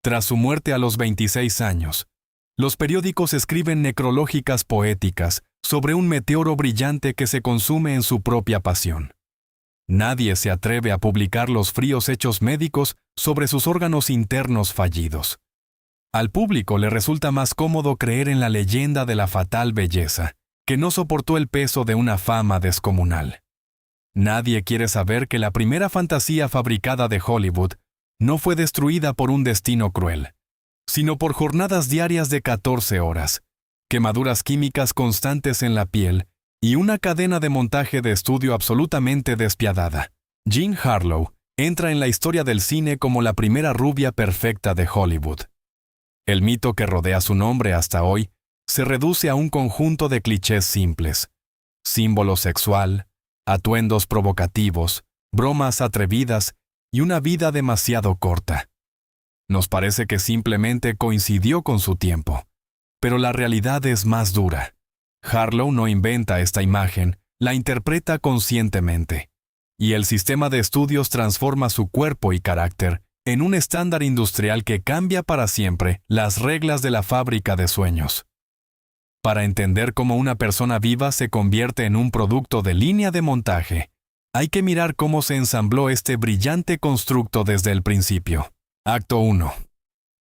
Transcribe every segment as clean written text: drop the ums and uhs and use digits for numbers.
Tras su muerte a los 26 años, los periódicos escriben necrológicas poéticas sobre un meteoro brillante que se consume en su propia pasión. Nadie se atreve a publicar los fríos hechos médicos sobre sus órganos internos fallidos. Al público le resulta más cómodo creer en la leyenda de la fatal belleza, que no soportó el peso de una fama descomunal. Nadie quiere saber que la primera fantasía fabricada de Hollywood no fue destruida por un destino cruel, sino por jornadas diarias de 14 horas, quemaduras químicas constantes en la piel y una cadena de montaje de estudio absolutamente despiadada. Jean Harlow entra en la historia del cine como la primera rubia perfecta de Hollywood. El mito que rodea su nombre hasta hoy se reduce a un conjunto de clichés simples: símbolo sexual, atuendos provocativos, bromas atrevidas y una vida demasiado corta. Nos parece que simplemente coincidió con su tiempo, pero la realidad es más dura. Harlow no inventa esta imagen, la interpreta conscientemente, y el sistema de estudios transforma su cuerpo y carácter en un estándar industrial que cambia para siempre las reglas de la fábrica de sueños. Para entender cómo una persona viva se convierte en un producto de línea de montaje, hay que mirar cómo se ensambló este brillante constructo desde el principio. Acto 1.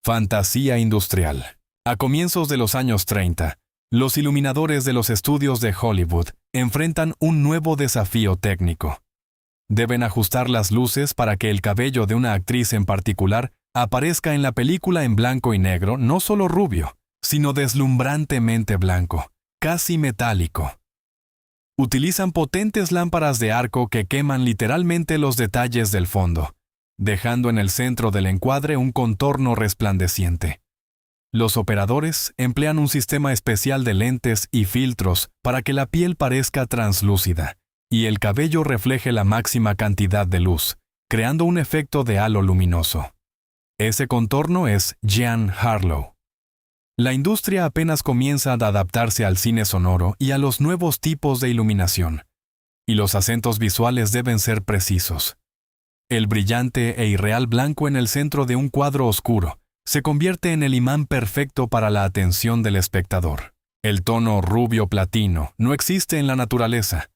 Fantasía industrial. A comienzos de los años 30, los iluminadores de los estudios de Hollywood enfrentan un nuevo desafío técnico. Deben ajustar las luces para que el cabello de una actriz en particular aparezca en la película en blanco y negro, no solo rubio, sino deslumbrantemente blanco, casi metálico. Utilizan potentes lámparas de arco que queman literalmente los detalles del fondo, dejando en el centro del encuadre un contorno resplandeciente. Los operadores emplean un sistema especial de lentes y filtros para que la piel parezca translúcida y el cabello refleje la máxima cantidad de luz, creando un efecto de halo luminoso. Ese contorno es Jean Harlow. La industria apenas comienza a adaptarse al cine sonoro y a los nuevos tipos de iluminación, y los acentos visuales deben ser precisos. El brillante e irreal blanco en el centro de un cuadro oscuro se convierte en el imán perfecto para la atención del espectador. El tono rubio platino no existe en la naturaleza.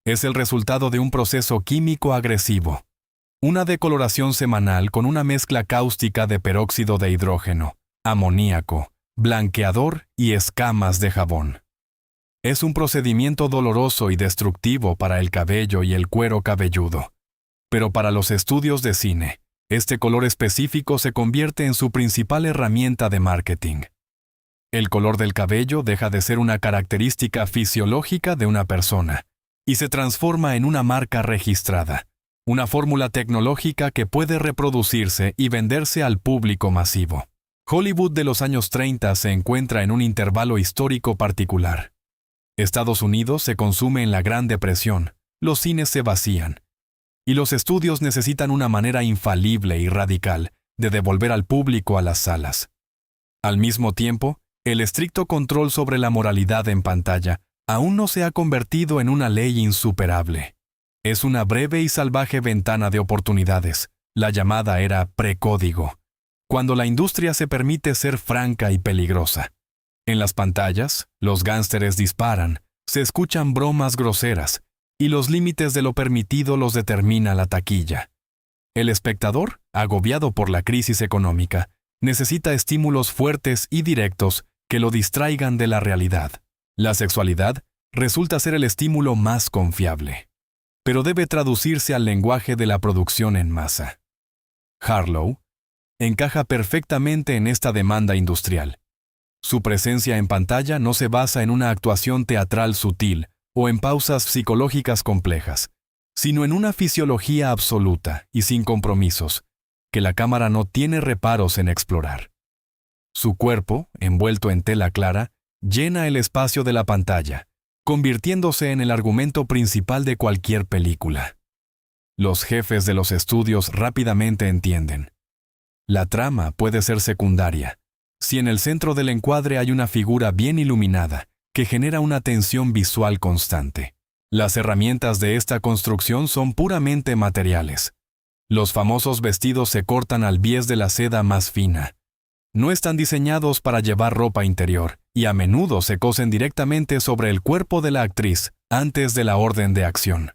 Es el resultado de un proceso químico agresivo. Una decoloración semanal con una mezcla cáustica de peróxido de hidrógeno, amoníaco, blanqueador y escamas de jabón. Es un procedimiento doloroso y destructivo para el cabello y el cuero cabelludo. Pero para los estudios de cine, este color específico se convierte en su principal herramienta de marketing. El color del cabello deja de ser una característica fisiológica de una persona y se transforma en una marca registrada, una fórmula tecnológica que puede reproducirse y venderse al público masivo. Hollywood de los años 30 se encuentra en un intervalo histórico particular. Estados Unidos se consume en la Gran Depresión, los cines se vacían, y los estudios necesitan una manera infalible y radical de devolver al público a las salas. Al mismo tiempo, el estricto control sobre la moralidad en pantalla aún no se ha convertido en una ley insuperable. Es una breve y salvaje ventana de oportunidades, la llamada era precódigo, cuando la industria se permite ser franca y peligrosa. En las pantallas, los gánsteres disparan, se escuchan bromas groseras, y los límites de lo permitido los determina la taquilla. El espectador, agobiado por la crisis económica, necesita estímulos fuertes y directos que lo distraigan de la realidad. La sexualidad resulta ser el estímulo más confiable, pero debe traducirse al lenguaje de la producción en masa. Harlow encaja perfectamente en esta demanda industrial. Su presencia en pantalla no se basa en una actuación teatral sutil o en pausas psicológicas complejas, sino en una fisiología absoluta y sin compromisos, que la cámara no tiene reparos en explorar. Su cuerpo, envuelto en tela clara, llena el espacio de la pantalla, convirtiéndose en el argumento principal de cualquier película. Los jefes de los estudios rápidamente entienden. La trama puede ser secundaria, si en el centro del encuadre hay una figura bien iluminada, que genera una tensión visual constante. Las herramientas de esta construcción son puramente materiales. Los famosos vestidos se cortan al bies de la seda más fina, no están diseñados para llevar ropa interior y a menudo se cosen directamente sobre el cuerpo de la actriz antes de la orden de acción.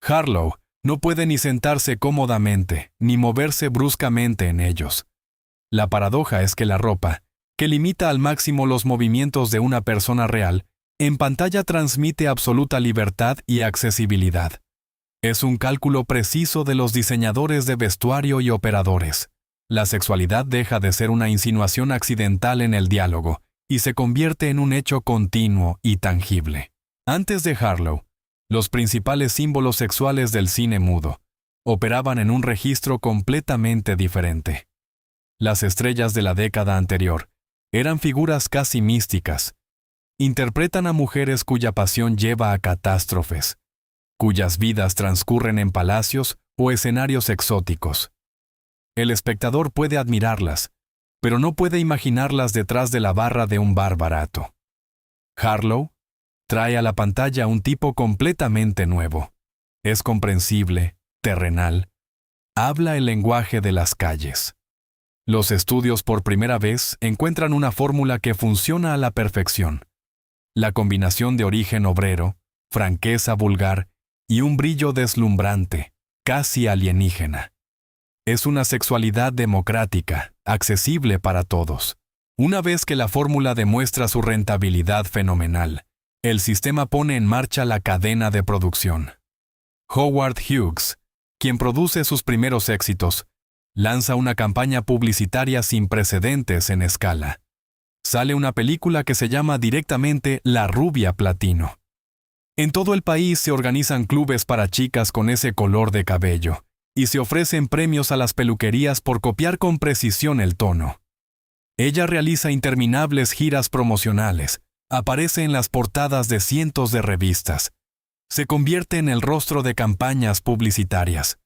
Harlow no puede ni sentarse cómodamente ni moverse bruscamente en ellos. La paradoja es que la ropa, que limita al máximo los movimientos de una persona real, en pantalla transmite absoluta libertad y accesibilidad. Es un cálculo preciso de los diseñadores de vestuario y operadores. La sexualidad deja de ser una insinuación accidental en el diálogo y se convierte en un hecho continuo y tangible. Antes de Harlow, los principales símbolos sexuales del cine mudo operaban en un registro completamente diferente. Las estrellas de la década anterior eran figuras casi místicas. Interpretan a mujeres cuya pasión lleva a catástrofes, cuyas vidas transcurren en palacios o escenarios exóticos. El espectador puede admirarlas, pero no puede imaginarlas detrás de la barra de un bar barato. Harlow trae a la pantalla un tipo completamente nuevo. Es comprensible, terrenal, habla el lenguaje de las calles. Los estudios por primera vez encuentran una fórmula que funciona a la perfección. La combinación de origen obrero, franqueza vulgar y un brillo deslumbrante, casi alienígena. Es una sexualidad democrática, accesible para todos. Una vez que la fórmula demuestra su rentabilidad fenomenal, el sistema pone en marcha la cadena de producción. Howard Hughes, quien produce sus primeros éxitos, lanza una campaña publicitaria sin precedentes en escala. Sale una película que se llama directamente La Rubia Platino. En todo el país se organizan clubes para chicas con ese color de cabello, y se ofrecen premios a las peluquerías por copiar con precisión el tono. Ella realiza interminables giras promocionales, aparece en las portadas de cientos de revistas, se convierte en el rostro de campañas publicitarias.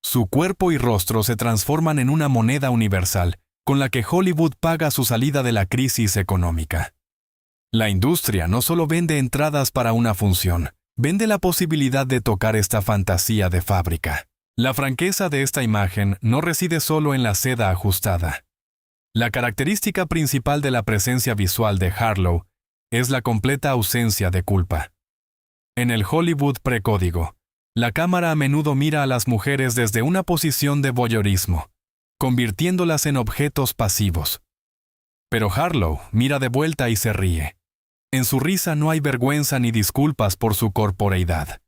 Su cuerpo y rostro se transforman en una moneda universal, con la que Hollywood paga su salida de la crisis económica. La industria no solo vende entradas para una función, vende la posibilidad de tocar esta fantasía de fábrica. La franqueza de esta imagen no reside solo en la seda ajustada. La característica principal de la presencia visual de Harlow es la completa ausencia de culpa. En el Hollywood precódigo, la cámara a menudo mira a las mujeres desde una posición de voyeurismo, convirtiéndolas en objetos pasivos. Pero Harlow mira de vuelta y se ríe. En su risa no hay vergüenza ni disculpas por su corporeidad.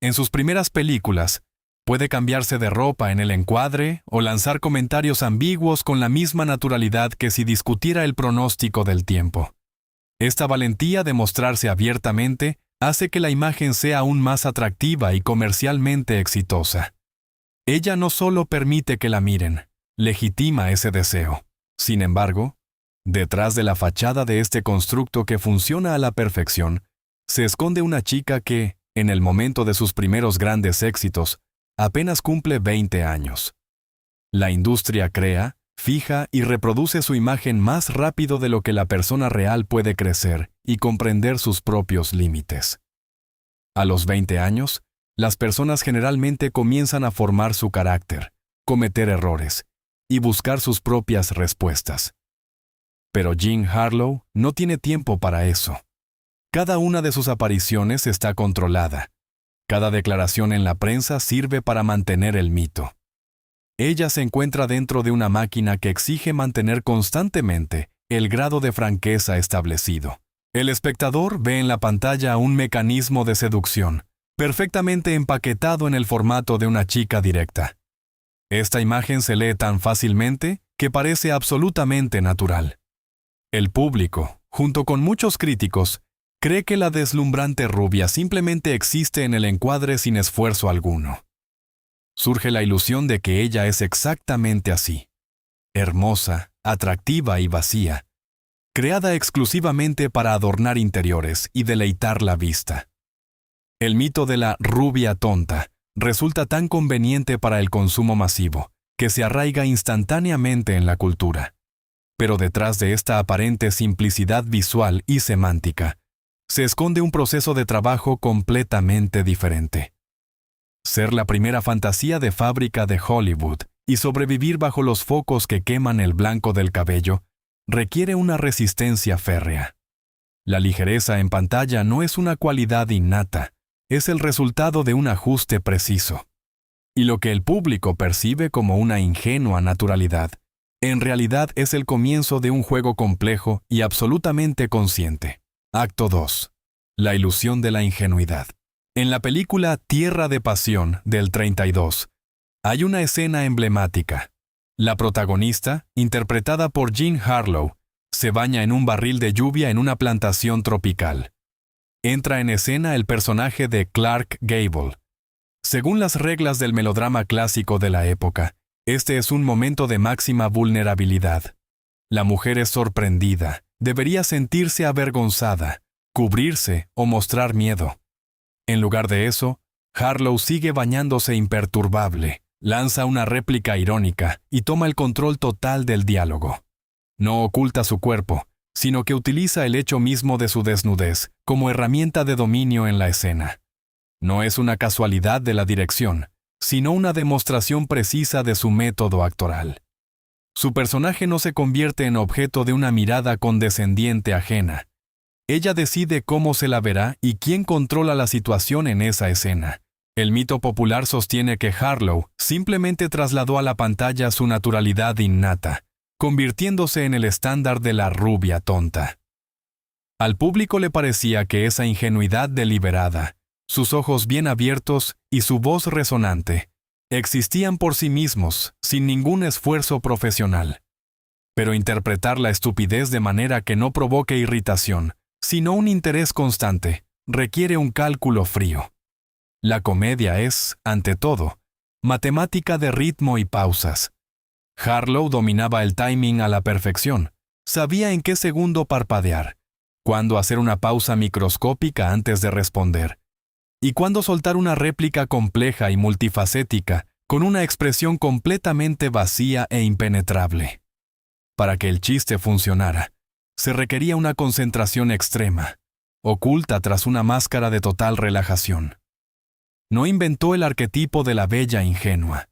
En sus primeras películas, puede cambiarse de ropa en el encuadre o lanzar comentarios ambiguos con la misma naturalidad que si discutiera el pronóstico del tiempo. Esta valentía de mostrarse abiertamente hace que la imagen sea aún más atractiva y comercialmente exitosa. Ella no solo permite que la miren, legitima ese deseo. Sin embargo, detrás de la fachada de este constructo que funciona a la perfección, se esconde una chica que, en el momento de sus primeros grandes éxitos, apenas cumple 20 años. La industria crea, fija y reproduce su imagen más rápido de lo que la persona real puede crecer y comprender sus propios límites. A los 20 años, las personas generalmente comienzan a formar su carácter, cometer errores y buscar sus propias respuestas. Pero Jean Harlow no tiene tiempo para eso. Cada una de sus apariciones está controlada. Cada declaración en la prensa sirve para mantener el mito. Ella se encuentra dentro de una máquina que exige mantener constantemente el grado de franqueza establecido. El espectador ve en la pantalla un mecanismo de seducción, perfectamente empaquetado en el formato de una chica directa. Esta imagen se lee tan fácilmente que parece absolutamente natural. El público, junto con muchos críticos, cree que la deslumbrante rubia simplemente existe en el encuadre sin esfuerzo alguno. Surge la ilusión de que ella es exactamente así. Hermosa, atractiva y vacía. Creada exclusivamente para adornar interiores y deleitar la vista. El mito de la rubia tonta resulta tan conveniente para el consumo masivo, que se arraiga instantáneamente en la cultura. Pero detrás de esta aparente simplicidad visual y semántica, se esconde un proceso de trabajo completamente diferente. Ser la primera fantasía de fábrica de Hollywood y sobrevivir bajo los focos que queman el blanco del cabello requiere una resistencia férrea. La ligereza en pantalla no es una cualidad innata, es el resultado de un ajuste preciso. Y lo que el público percibe como una ingenua naturalidad, en realidad es el comienzo de un juego complejo y absolutamente consciente. Acto 2. La ilusión de la ingenuidad. En la película Tierra de Pasión del 32, hay una escena emblemática. La protagonista, interpretada por Jean Harlow, se baña en un barril de lluvia en una plantación tropical. Entra en escena el personaje de Clark Gable. Según las reglas del melodrama clásico de la época, este es un momento de máxima vulnerabilidad. La mujer es sorprendida, debería sentirse avergonzada, cubrirse o mostrar miedo. En lugar de eso, Harlow sigue bañándose imperturbable, lanza una réplica irónica y toma el control total del diálogo. No oculta su cuerpo, sino que utiliza el hecho mismo de su desnudez como herramienta de dominio en la escena. No es una casualidad de la dirección, sino una demostración precisa de su método actoral. Su personaje no se convierte en objeto de una mirada condescendiente ajena. Ella decide cómo se la verá y quién controla la situación en esa escena. El mito popular sostiene que Harlow simplemente trasladó a la pantalla su naturalidad innata, convirtiéndose en el estándar de la rubia tonta. Al público le parecía que esa ingenuidad deliberada, sus ojos bien abiertos y su voz resonante, existían por sí mismos, sin ningún esfuerzo profesional. Pero interpretar la estupidez de manera que no provoque irritación, sino un interés constante, requiere un cálculo frío. La comedia es, ante todo, matemática de ritmo y pausas. Harlow dominaba el timing a la perfección, sabía en qué segundo parpadear, cuándo hacer una pausa microscópica antes de responder, y cuándo soltar una réplica compleja y multifacética con una expresión completamente vacía e impenetrable. Para que el chiste funcionara, se requería una concentración extrema, oculta tras una máscara de total relajación. No inventó el arquetipo de la bella ingenua,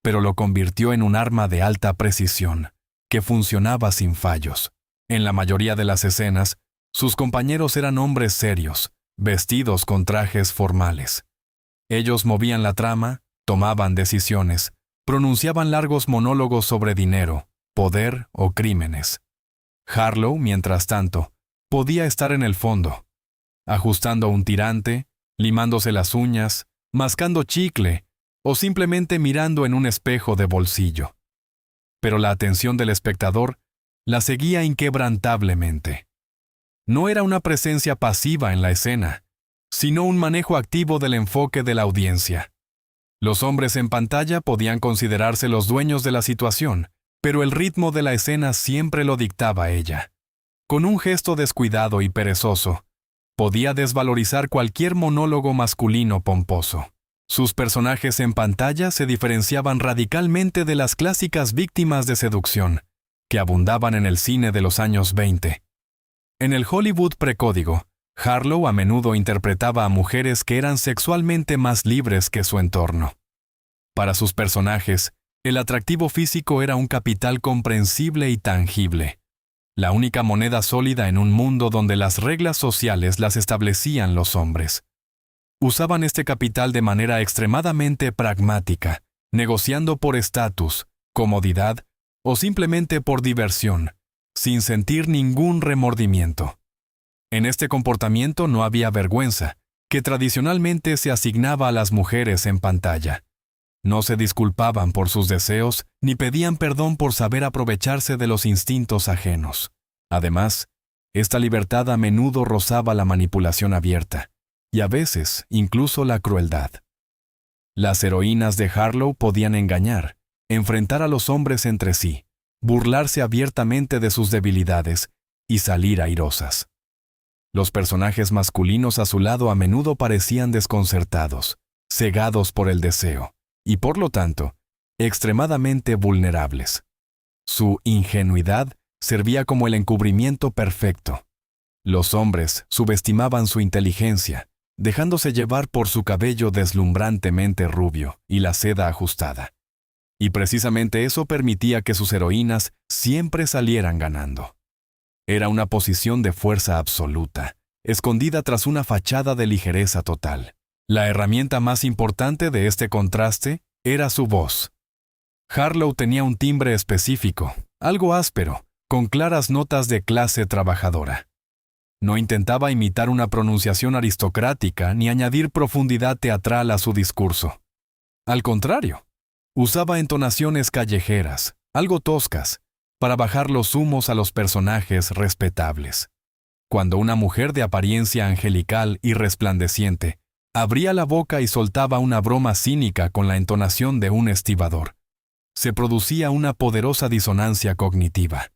pero lo convirtió en un arma de alta precisión, que funcionaba sin fallos. En la mayoría de las escenas, sus compañeros eran hombres serios, vestidos con trajes formales. Ellos movían la trama, tomaban decisiones, pronunciaban largos monólogos sobre dinero, poder o crímenes. Harlow, mientras tanto, podía estar en el fondo, ajustando un tirante, limándose las uñas, mascando chicle o simplemente mirando en un espejo de bolsillo. Pero la atención del espectador la seguía inquebrantablemente. No era una presencia pasiva en la escena, sino un manejo activo del enfoque de la audiencia. Los hombres en pantalla podían considerarse los dueños de la situación, pero el ritmo de la escena siempre lo dictaba ella. Con un gesto descuidado y perezoso, podía desvalorizar cualquier monólogo masculino pomposo. Sus personajes en pantalla se diferenciaban radicalmente de las clásicas víctimas de seducción, que abundaban en el cine de los años 20. En el Hollywood precódigo, Harlow a menudo interpretaba a mujeres que eran sexualmente más libres que su entorno. Para sus personajes, el atractivo físico era un capital comprensible y tangible, la única moneda sólida en un mundo donde las reglas sociales las establecían los hombres. Usaban este capital de manera extremadamente pragmática, negociando por estatus, comodidad o simplemente por diversión, sin sentir ningún remordimiento. En este comportamiento no había vergüenza, que tradicionalmente se asignaba a las mujeres en pantalla. No se disculpaban por sus deseos ni pedían perdón por saber aprovecharse de los instintos ajenos. Además, esta libertad a menudo rozaba la manipulación abierta, y a veces incluso la crueldad. Las heroínas de Harlow podían engañar, enfrentar a los hombres entre sí, burlarse abiertamente de sus debilidades y salir airosas. Los personajes masculinos a su lado a menudo parecían desconcertados, cegados por el deseo, y por lo tanto, extremadamente vulnerables. Su ingenuidad servía como el encubrimiento perfecto. Los hombres subestimaban su inteligencia, dejándose llevar por su cabello deslumbrantemente rubio y la seda ajustada. Y precisamente eso permitía que sus heroínas siempre salieran ganando. Era una posición de fuerza absoluta, escondida tras una fachada de ligereza total. La herramienta más importante de este contraste era su voz. Harlow tenía un timbre específico, algo áspero, con claras notas de clase trabajadora. No intentaba imitar una pronunciación aristocrática ni añadir profundidad teatral a su discurso. Al contrario, usaba entonaciones callejeras, algo toscas, para bajar los humos a los personajes respetables. Cuando una mujer de apariencia angelical y resplandeciente abría la boca y soltaba una broma cínica con la entonación de un estibador, se producía una poderosa disonancia cognitiva.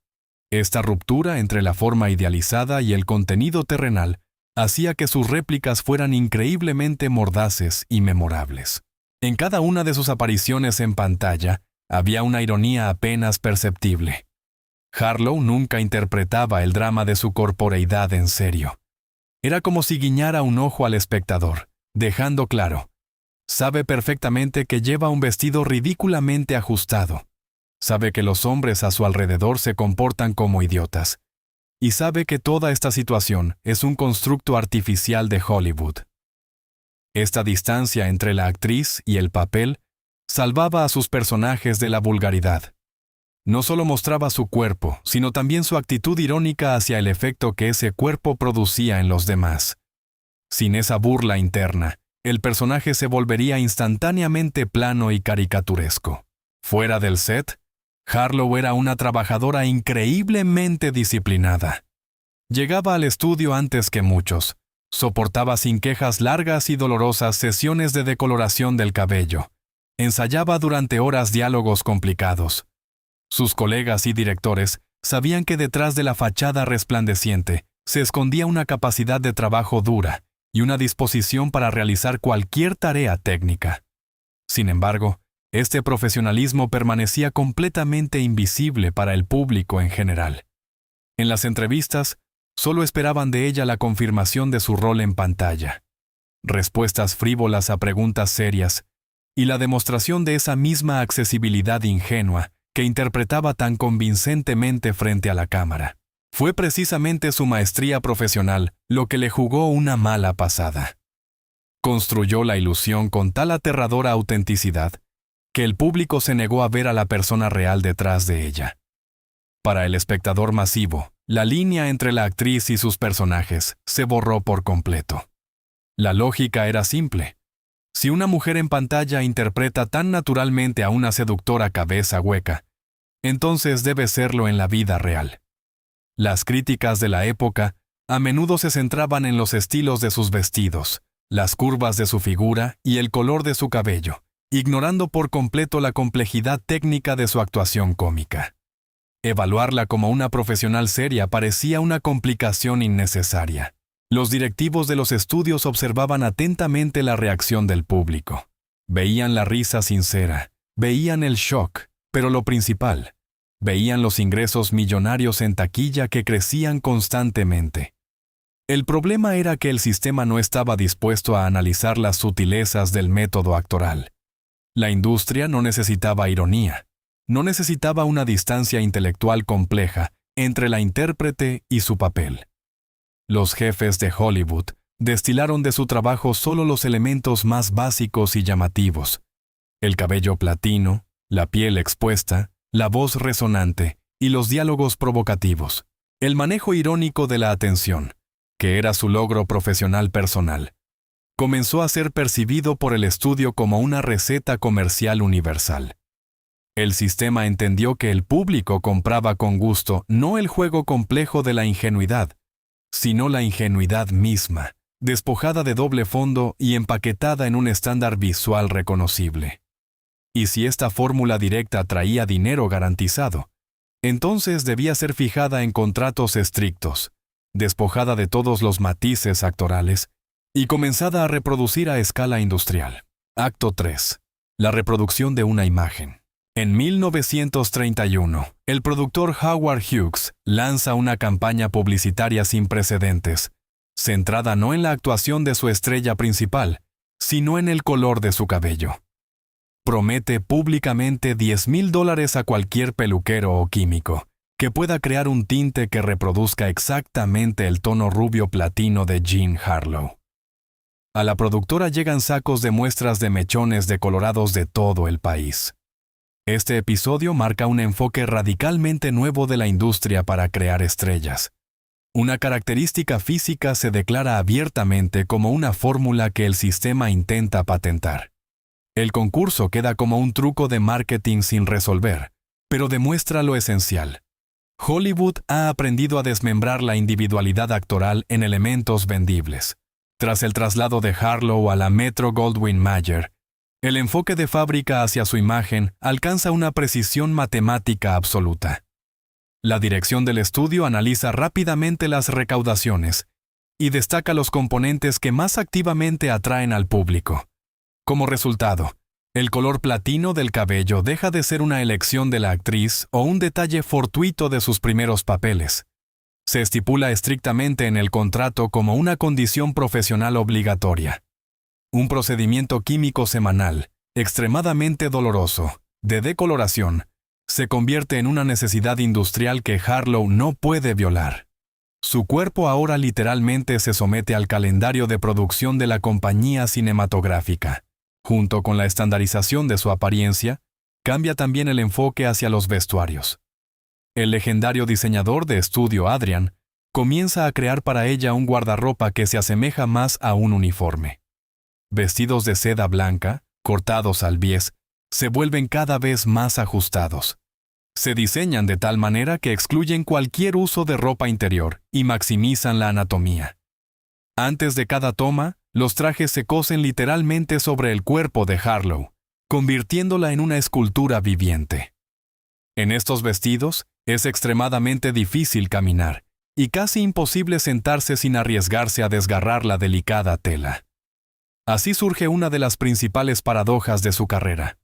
Esta ruptura entre la forma idealizada y el contenido terrenal hacía que sus réplicas fueran increíblemente mordaces y memorables. En cada una de sus apariciones en pantalla había una ironía apenas perceptible. Harlow nunca interpretaba el drama de su corporeidad en serio. Era como si guiñara un ojo al espectador, dejando claro: sabe perfectamente que lleva un vestido ridículamente ajustado. Sabe que los hombres a su alrededor se comportan como idiotas. Y sabe que toda esta situación es un constructo artificial de Hollywood. Esta distancia entre la actriz y el papel salvaba a sus personajes de la vulgaridad. No solo mostraba su cuerpo, sino también su actitud irónica hacia el efecto que ese cuerpo producía en los demás. Sin esa burla interna, el personaje se volvería instantáneamente plano y caricaturesco. Fuera del set, Harlow era una trabajadora increíblemente disciplinada. Llegaba al estudio antes que muchos. Soportaba sin quejas largas y dolorosas sesiones de decoloración del cabello. Ensayaba durante horas diálogos complicados. Sus colegas y directores sabían que detrás de la fachada resplandeciente se escondía una capacidad de trabajo dura y una disposición para realizar cualquier tarea técnica. Sin embargo, este profesionalismo permanecía completamente invisible para el público en general. En las entrevistas, solo esperaban de ella la confirmación de su rol en pantalla, respuestas frívolas a preguntas serias y la demostración de esa misma accesibilidad ingenua que interpretaba tan convincentemente frente a la cámara. Fue precisamente su maestría profesional lo que le jugó una mala pasada. Construyó la ilusión con tal aterradora autenticidad que el público se negó a ver a la persona real detrás de ella. Para el espectador masivo, la línea entre la actriz y sus personajes se borró por completo. La lógica era simple. Si una mujer en pantalla interpreta tan naturalmente a una seductora cabeza hueca, entonces debe serlo en la vida real. Las críticas de la época a menudo se centraban en los estilos de sus vestidos, las curvas de su figura y el color de su cabello, ignorando por completo la complejidad técnica de su actuación cómica. Evaluarla como una profesional seria parecía una complicación innecesaria. Los directivos de los estudios observaban atentamente la reacción del público. Veían la risa sincera, veían el shock, pero lo principal, veían los ingresos millonarios en taquilla que crecían constantemente. El problema era que el sistema no estaba dispuesto a analizar las sutilezas del método actoral. La industria no necesitaba ironía, no necesitaba una distancia intelectual compleja entre la intérprete y su papel. Los jefes de Hollywood destilaron de su trabajo solo los elementos más básicos y llamativos: el cabello platino, la piel expuesta, la voz resonante y los diálogos provocativos. El manejo irónico de la atención, que era su logro profesional personal, comenzó a ser percibido por el estudio como una receta comercial universal. El sistema entendió que el público compraba con gusto no el juego complejo de la ingenuidad, sino la ingenuidad misma, despojada de doble fondo y empaquetada en un estándar visual reconocible. Y si esta fórmula directa traía dinero garantizado, entonces debía ser fijada en contratos estrictos, despojada de todos los matices actorales y comenzada a reproducir a escala industrial. Acto 3. La reproducción de una imagen. En 1931, el productor Howard Hughes lanza una campaña publicitaria sin precedentes, centrada no en la actuación de su estrella principal, sino en el color de su cabello. promete públicamente $10,000 a cualquier peluquero o químico que pueda crear un tinte que reproduzca exactamente el tono rubio platino de Jean Harlow. A la productora llegan sacos de muestras de mechones decolorados de todo el país. Este episodio marca un enfoque radicalmente nuevo de la industria para crear estrellas. Una característica física se declara abiertamente como una fórmula que el sistema intenta patentar. El concurso queda como un truco de marketing sin resolver, pero demuestra lo esencial. Hollywood ha aprendido a desmembrar la individualidad actoral en elementos vendibles. Tras el traslado de Harlow a la Metro-Goldwyn-Mayer, el enfoque de fábrica hacia su imagen alcanza una precisión matemática absoluta. La dirección del estudio analiza rápidamente las recaudaciones y destaca los componentes que más activamente atraen al público. Como resultado, el color platino del cabello deja de ser una elección de la actriz o un detalle fortuito de sus primeros papeles. Se estipula estrictamente en el contrato como una condición profesional obligatoria. Un procedimiento químico semanal, extremadamente doloroso, de decoloración, se convierte en una necesidad industrial que Harlow no puede violar. Su cuerpo ahora literalmente se somete al calendario de producción de la compañía cinematográfica. Junto con la estandarización de su apariencia, cambia también el enfoque hacia los vestuarios. El legendario diseñador de estudio Adrian comienza a crear para ella un guardarropa que se asemeja más a un uniforme. Vestidos de seda blanca, cortados al bies, se vuelven cada vez más ajustados. Se diseñan de tal manera que excluyen cualquier uso de ropa interior y maximizan la anatomía. Antes de cada toma, los trajes se cosen literalmente sobre el cuerpo de Harlow, convirtiéndola en una escultura viviente. En estos vestidos, es extremadamente difícil caminar, y casi imposible sentarse sin arriesgarse a desgarrar la delicada tela. Así surge una de las principales paradojas de su carrera.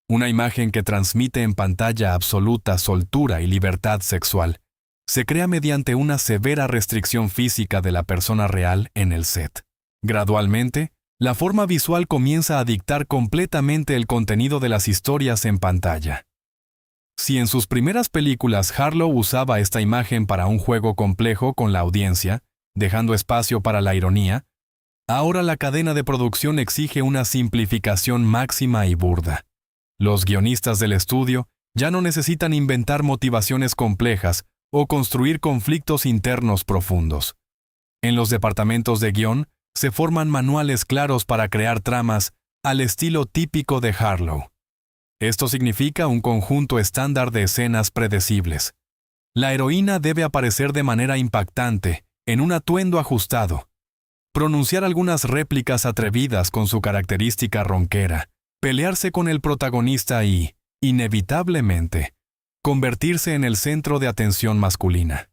Una imagen que transmite en pantalla absoluta soltura y libertad sexual, se crea mediante una severa restricción física de la persona real en el set. Gradualmente, la forma visual comienza a dictar completamente el contenido de las historias en pantalla. Si en sus primeras películas Harlow usaba esta imagen para un juego complejo con la audiencia, dejando espacio para la ironía, ahora la cadena de producción exige una simplificación máxima y burda. Los guionistas del estudio ya no necesitan inventar motivaciones complejas o construir conflictos internos profundos. En los departamentos de guión se forman manuales claros para crear tramas al estilo típico de Harlow. Esto significa un conjunto estándar de escenas predecibles. La heroína debe aparecer de manera impactante, en un atuendo ajustado, pronunciar algunas réplicas atrevidas con su característica ronquera, pelearse con el protagonista y, inevitablemente, convertirse en el centro de atención masculina.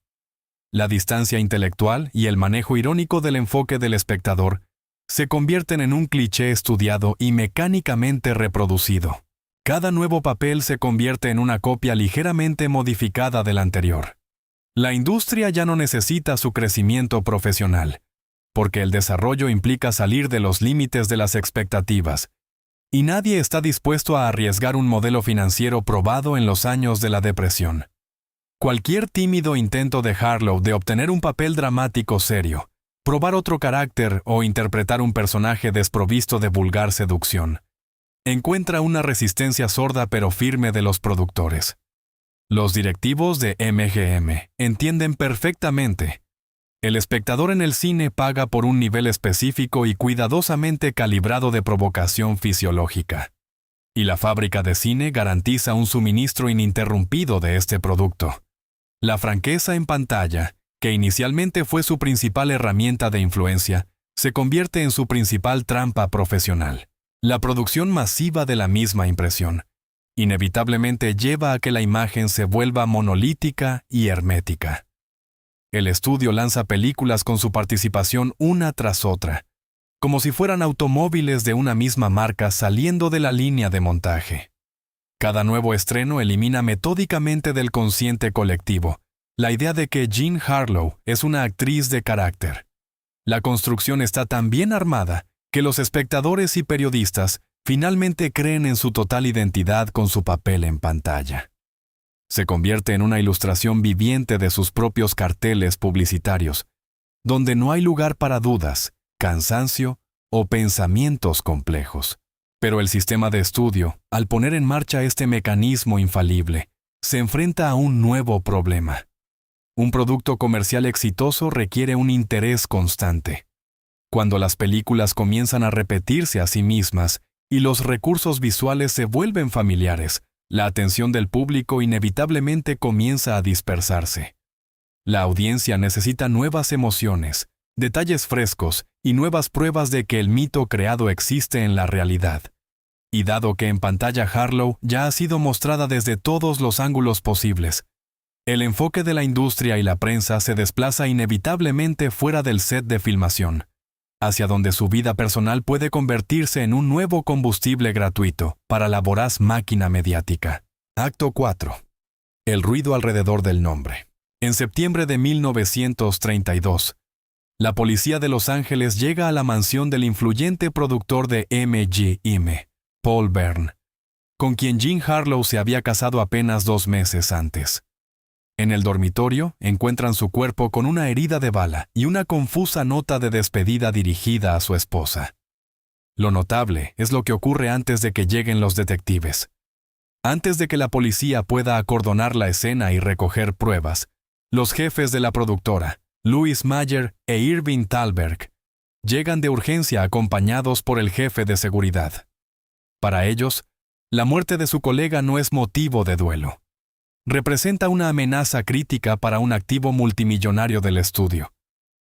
La distancia intelectual y el manejo irónico del enfoque del espectador se convierten en un cliché estudiado y mecánicamente reproducido. Cada nuevo papel se convierte en una copia ligeramente modificada del anterior. La industria ya no necesita su crecimiento profesional, porque el desarrollo implica salir de los límites de las expectativas, y nadie está dispuesto a arriesgar un modelo financiero probado en los años de la depresión. Cualquier tímido intento de Harlow de obtener un papel dramático serio, probar otro carácter o interpretar un personaje desprovisto de vulgar seducción, encuentra una resistencia sorda pero firme de los productores. Los directivos de MGM entienden perfectamente. El espectador en el cine paga por un nivel específico y cuidadosamente calibrado de provocación fisiológica. Y la fábrica de cine garantiza un suministro ininterrumpido de este producto. La franqueza en pantalla, que inicialmente fue su principal herramienta de influencia, se convierte en su principal trampa profesional. La producción masiva de la misma impresión inevitablemente lleva a que la imagen se vuelva monolítica y hermética. El estudio lanza películas con su participación una tras otra, como si fueran automóviles de una misma marca saliendo de la línea de montaje. Cada nuevo estreno elimina metódicamente del consciente colectivo la idea de que Jean Harlow es una actriz de carácter. La construcción está tan bien armada que los espectadores y periodistas finalmente creen en su total identidad con su papel en pantalla. Se convierte en una ilustración viviente de sus propios carteles publicitarios, donde no hay lugar para dudas, cansancio o pensamientos complejos. Pero el sistema de estudio, al poner en marcha este mecanismo infalible, se enfrenta a un nuevo problema. Un producto comercial exitoso requiere un interés constante. Cuando las películas comienzan a repetirse a sí mismas y los recursos visuales se vuelven familiares, la atención del público inevitablemente comienza a dispersarse. La audiencia necesita nuevas emociones, detalles frescos y nuevas pruebas de que el mito creado existe en la realidad. Y dado que en pantalla Harlow ya ha sido mostrada desde todos los ángulos posibles, el enfoque de la industria y la prensa se desplaza inevitablemente fuera del set de filmación, hacia donde su vida personal puede convertirse en un nuevo combustible gratuito para la voraz máquina mediática. Acto 4. El ruido alrededor del nombre. En septiembre de 1932, la policía de Los Ángeles llega a la mansión del influyente productor de M.G.M., Paul Bern, con quien Jean Harlow se había casado apenas 2 meses antes. En el dormitorio encuentran su cuerpo con una herida de bala y una confusa nota de despedida dirigida a su esposa. Lo notable es lo que ocurre antes de que lleguen los detectives. Antes de que la policía pueda acordonar la escena y recoger pruebas, los jefes de la productora, Louis Mayer e Irving Thalberg, llegan de urgencia acompañados por el jefe de seguridad. Para ellos, la muerte de su colega no es motivo de duelo. Representa una amenaza crítica para un activo multimillonario del estudio,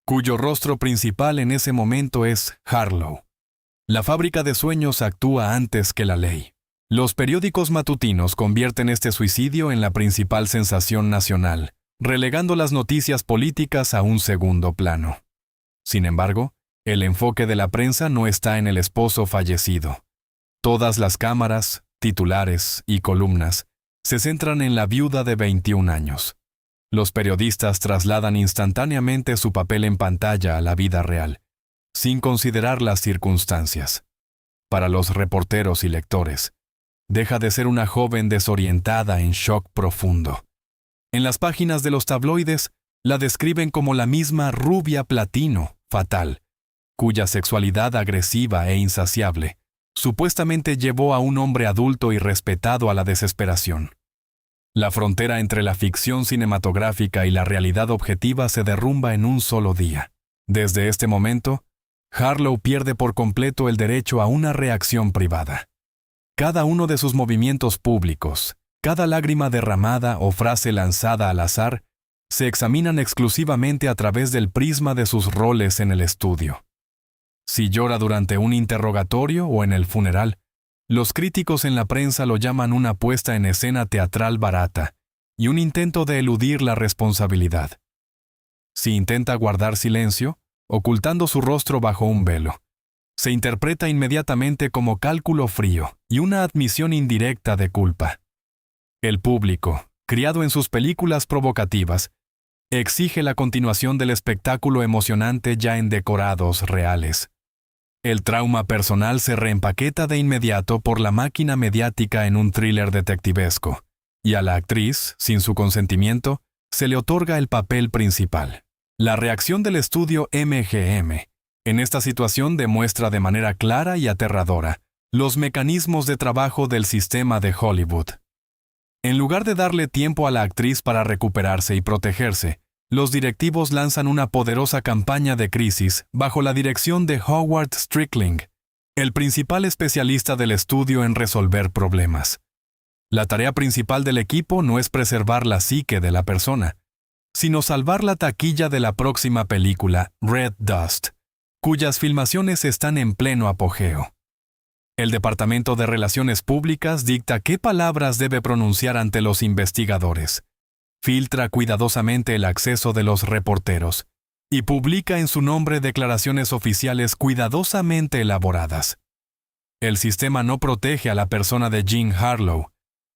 cuyo rostro principal en ese momento es Harlow. La fábrica de sueños actúa antes que la ley. Los periódicos matutinos convierten este suicidio en la principal sensación nacional, relegando las noticias políticas a un segundo plano. Sin embargo, el enfoque de la prensa no está en el esposo fallecido. Todas las cámaras, titulares y columnas se centran en la viuda de 21 años. Los periodistas trasladan instantáneamente su papel en pantalla a la vida real, sin considerar las circunstancias. Para los reporteros y lectores, deja de ser una joven desorientada en shock profundo. En las páginas de los tabloides, la describen como la misma rubia platino, fatal, cuya sexualidad agresiva e insaciable supuestamente llevó a un hombre adulto y respetado a la desesperación. La frontera entre la ficción cinematográfica y la realidad objetiva se derrumba en un solo día. Desde este momento, Harlow pierde por completo el derecho a una reacción privada. Cada uno de sus movimientos públicos, cada lágrima derramada o frase lanzada al azar, se examinan exclusivamente a través del prisma de sus roles en el estudio. Si llora durante un interrogatorio o en el funeral, los críticos en la prensa lo llaman una puesta en escena teatral barata y un intento de eludir la responsabilidad. Si intenta guardar silencio, ocultando su rostro bajo un velo, se interpreta inmediatamente como cálculo frío y una admisión indirecta de culpa. El público, criado en sus películas provocativas, exige la continuación del espectáculo emocionante ya en decorados reales. El trauma personal se reempaqueta de inmediato por la máquina mediática en un thriller detectivesco, y a la actriz, sin su consentimiento, se le otorga el papel principal. La reacción del estudio MGM en esta situación demuestra de manera clara y aterradora los mecanismos de trabajo del sistema de Hollywood. En lugar de darle tiempo a la actriz para recuperarse y protegerse, los directivos lanzan una poderosa campaña de crisis bajo la dirección de Howard Strickling, el principal especialista del estudio en resolver problemas. La tarea principal del equipo no es preservar la psique de la persona, sino salvar la taquilla de la próxima película, Red Dust, cuyas filmaciones están en pleno apogeo. El Departamento de Relaciones Públicas dicta qué palabras debe pronunciar ante los investigadores. Filtra cuidadosamente el acceso de los reporteros y publica en su nombre declaraciones oficiales cuidadosamente elaboradas. El sistema no protege a la persona de Jean Harlow,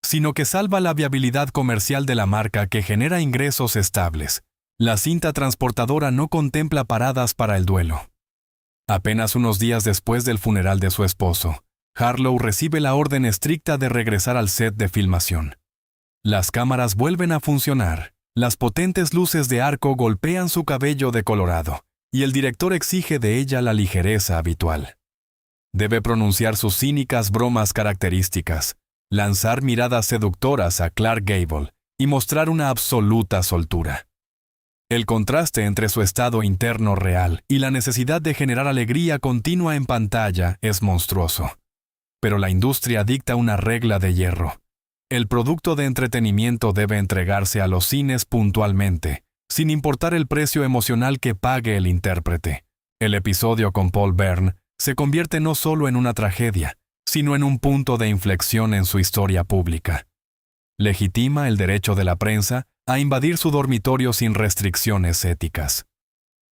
sino que salva la viabilidad comercial de la marca que genera ingresos estables. La cinta transportadora no contempla paradas para el duelo. Apenas unos días después del funeral de su esposo, Harlow recibe la orden estricta de regresar al set de filmación. Las cámaras vuelven a funcionar, las potentes luces de arco golpean su cabello decolorado, y el director exige de ella la ligereza habitual. Debe pronunciar sus cínicas bromas características, lanzar miradas seductoras a Clark Gable y mostrar una absoluta soltura. El contraste entre su estado interno real y la necesidad de generar alegría continua en pantalla es monstruoso. Pero la industria dicta una regla de hierro. El producto de entretenimiento debe entregarse a los cines puntualmente, sin importar el precio emocional que pague el intérprete. El episodio con Paul Bern se convierte no solo en una tragedia, sino en un punto de inflexión en su historia pública. Legitima el derecho de la prensa a invadir su dormitorio sin restricciones éticas.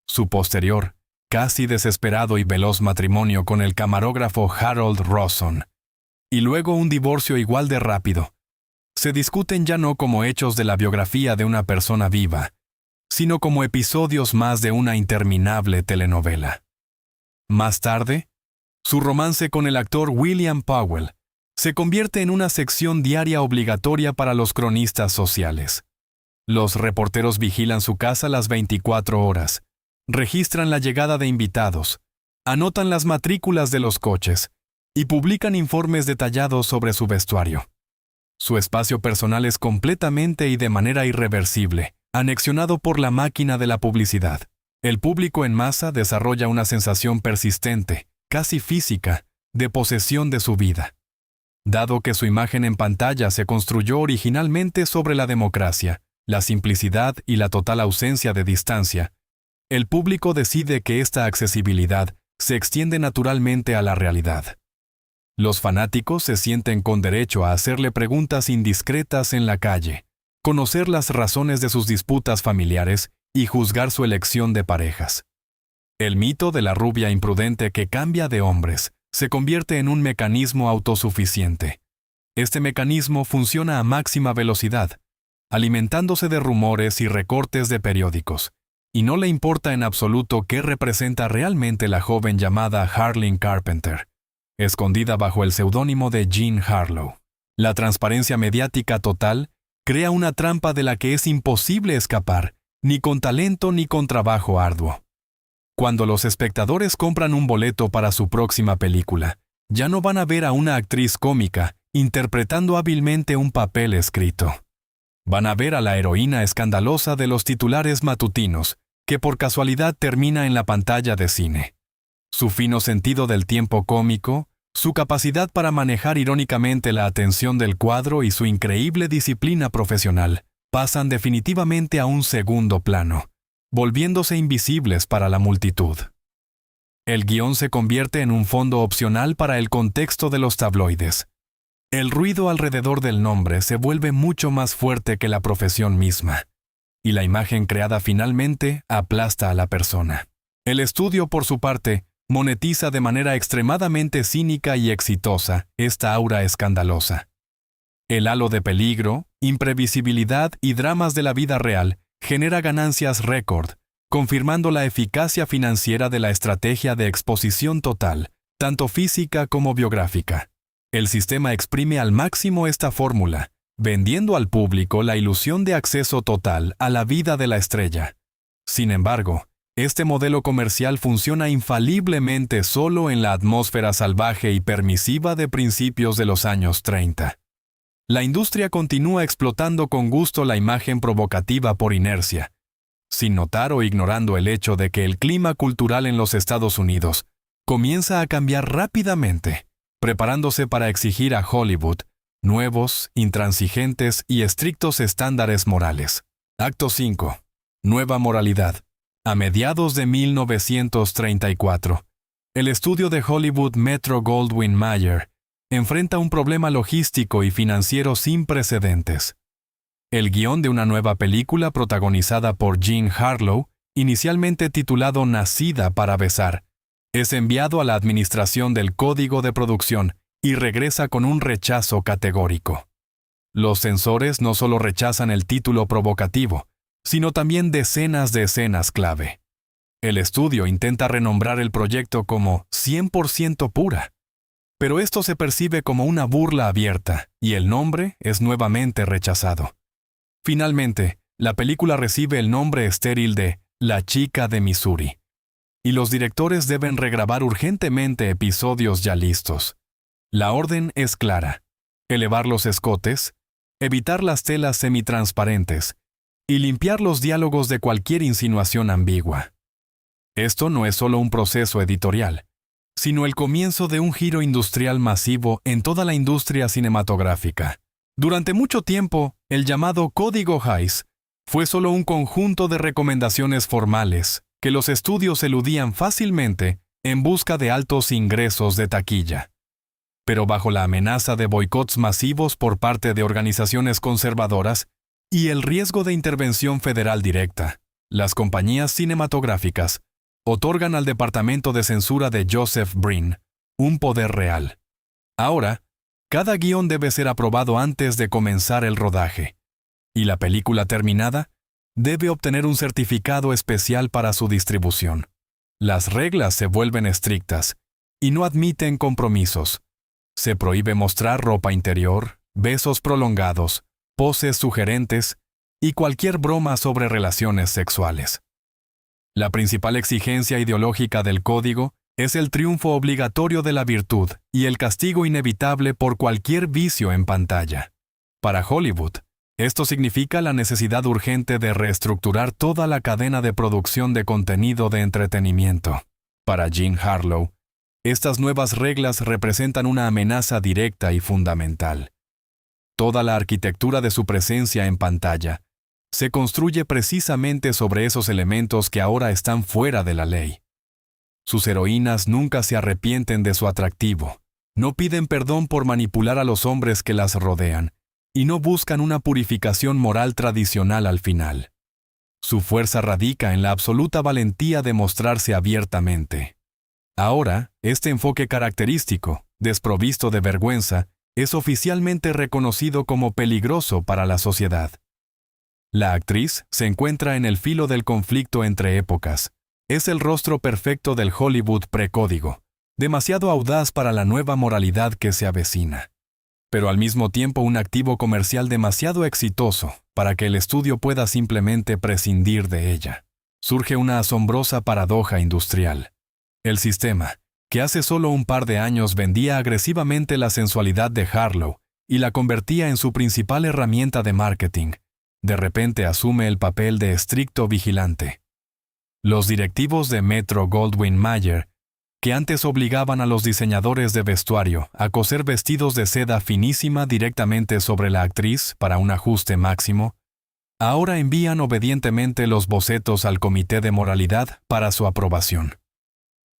Su posterior, casi desesperado y veloz matrimonio con el camarógrafo Harold Rawson, y luego un divorcio igual de rápido, se discuten ya no como hechos de la biografía de una persona viva, sino como episodios más de una interminable telenovela. Más tarde, su romance con el actor William Powell se convierte en una sección diaria obligatoria para los cronistas sociales. Los reporteros vigilan su casa las 24 horas, registran la llegada de invitados, anotan las matrículas de los coches y publican informes detallados sobre su vestuario. Su espacio personal es completamente y de manera irreversible, anexionado por la máquina de la publicidad. El público en masa desarrolla una sensación persistente, casi física, de posesión de su vida. Dado que su imagen en pantalla se construyó originalmente sobre la democracia, la simplicidad y la total ausencia de distancia, el público decide que esta accesibilidad se extiende naturalmente a la realidad. Los fanáticos se sienten con derecho a hacerle preguntas indiscretas en la calle, conocer las razones de sus disputas familiares y juzgar su elección de parejas. El mito de la rubia imprudente que cambia de hombres se convierte en un mecanismo autosuficiente. Este mecanismo funciona a máxima velocidad, alimentándose de rumores y recortes de periódicos, y no le importa en absoluto qué representa realmente la joven llamada Harleen Carpenter, escondida bajo el seudónimo de Jean Harlow. La transparencia mediática total crea una trampa de la que es imposible escapar, ni con talento ni con trabajo arduo. Cuando los espectadores compran un boleto para su próxima película, ya no van a ver a una actriz cómica interpretando hábilmente un papel escrito. Van a ver a la heroína escandalosa de los titulares matutinos, que por casualidad termina en la pantalla de cine. Su fino sentido del tiempo cómico, su capacidad para manejar irónicamente la atención del cuadro y su increíble disciplina profesional pasan definitivamente a un segundo plano, volviéndose invisibles para la multitud. El guión se convierte en un fondo opcional para el contexto de los tabloides. El ruido alrededor del nombre se vuelve mucho más fuerte que la profesión misma, y la imagen creada finalmente aplasta a la persona. El estudio, por su parte, monetiza de manera extremadamente cínica y exitosa esta aura escandalosa. El halo de peligro, imprevisibilidad y dramas de la vida real genera ganancias récord, confirmando la eficacia financiera de la estrategia de exposición total, tanto física como biográfica. El sistema exprime al máximo esta fórmula, vendiendo al público la ilusión de acceso total a la vida de la estrella. Sin embargo, este modelo comercial funciona infaliblemente solo en la atmósfera salvaje y permisiva de principios de los años 30. La industria continúa explotando con gusto la imagen provocativa por inercia, sin notar o ignorando el hecho de que el clima cultural en los Estados Unidos comienza a cambiar rápidamente, preparándose para exigir a Hollywood nuevos, intransigentes y estrictos estándares morales. Acto 5. Nueva moralidad. A mediados de 1934, el estudio de Hollywood Metro-Goldwyn-Mayer enfrenta un problema logístico y financiero sin precedentes. El guión de una nueva película protagonizada por Jean Harlow, inicialmente titulado Nacida para besar, es enviado a la administración del Código de Producción y regresa con un rechazo categórico. Los censores no solo rechazan el título provocativo, sino también decenas de escenas clave. El estudio intenta renombrar el proyecto como 100% pura, Pero esto se percibe como una burla abierta, y el nombre es nuevamente rechazado. Finalmente, la película recibe el nombre estéril de La chica de Missouri. Y los directores deben regrabar urgentemente episodios ya listos. La orden es clara: elevar los escotes, evitar las telas semitransparentes y limpiar los diálogos de cualquier insinuación ambigua. Esto no es solo un proceso editorial, sino el comienzo de un giro industrial masivo en toda la industria cinematográfica. Durante mucho tiempo, el llamado Código Hays fue solo un conjunto de recomendaciones formales que los estudios eludían fácilmente en busca de altos ingresos de taquilla. Pero bajo la amenaza de boicots masivos por parte de organizaciones conservadoras y el riesgo de intervención federal directa, las compañías cinematográficas otorgan al Departamento de Censura de Joseph Brin un poder real. Ahora, cada guión debe ser aprobado antes de comenzar el rodaje, y la película terminada debe obtener un certificado especial para su distribución. Las reglas se vuelven estrictas y no admiten compromisos. Se prohíbe mostrar ropa interior, besos prolongados, poses sugerentes y cualquier broma sobre relaciones sexuales. La principal exigencia ideológica del código es el triunfo obligatorio de la virtud y el castigo inevitable por cualquier vicio en pantalla. Para Hollywood, esto significa la necesidad urgente de reestructurar toda la cadena de producción de contenido de entretenimiento. Para Jean Harlow, estas nuevas reglas representan una amenaza directa y fundamental. Toda la arquitectura de su presencia en pantalla se construye precisamente sobre esos elementos que ahora están fuera de la ley. Sus heroínas nunca se arrepienten de su atractivo, no piden perdón por manipular a los hombres que las rodean, y no buscan una purificación moral tradicional al final. Su fuerza radica en la absoluta valentía de mostrarse abiertamente. Ahora, este enfoque característico, desprovisto de vergüenza, es oficialmente reconocido como peligroso para la sociedad. La actriz se encuentra en el filo del conflicto entre épocas. Es el rostro perfecto del Hollywood precódigo, demasiado audaz para la nueva moralidad que se avecina, pero al mismo tiempo un activo comercial demasiado exitoso para que el estudio pueda simplemente prescindir de ella. Surge una asombrosa paradoja industrial. El sistema, que hace solo un par de años vendía agresivamente la sensualidad de Harlow y la convertía en su principal herramienta de marketing, de repente asume el papel de estricto vigilante. Los directivos de Metro-Goldwyn-Mayer, que antes obligaban a los diseñadores de vestuario a coser vestidos de seda finísima directamente sobre la actriz para un ajuste máximo, ahora envían obedientemente los bocetos al Comité de Moralidad para su aprobación.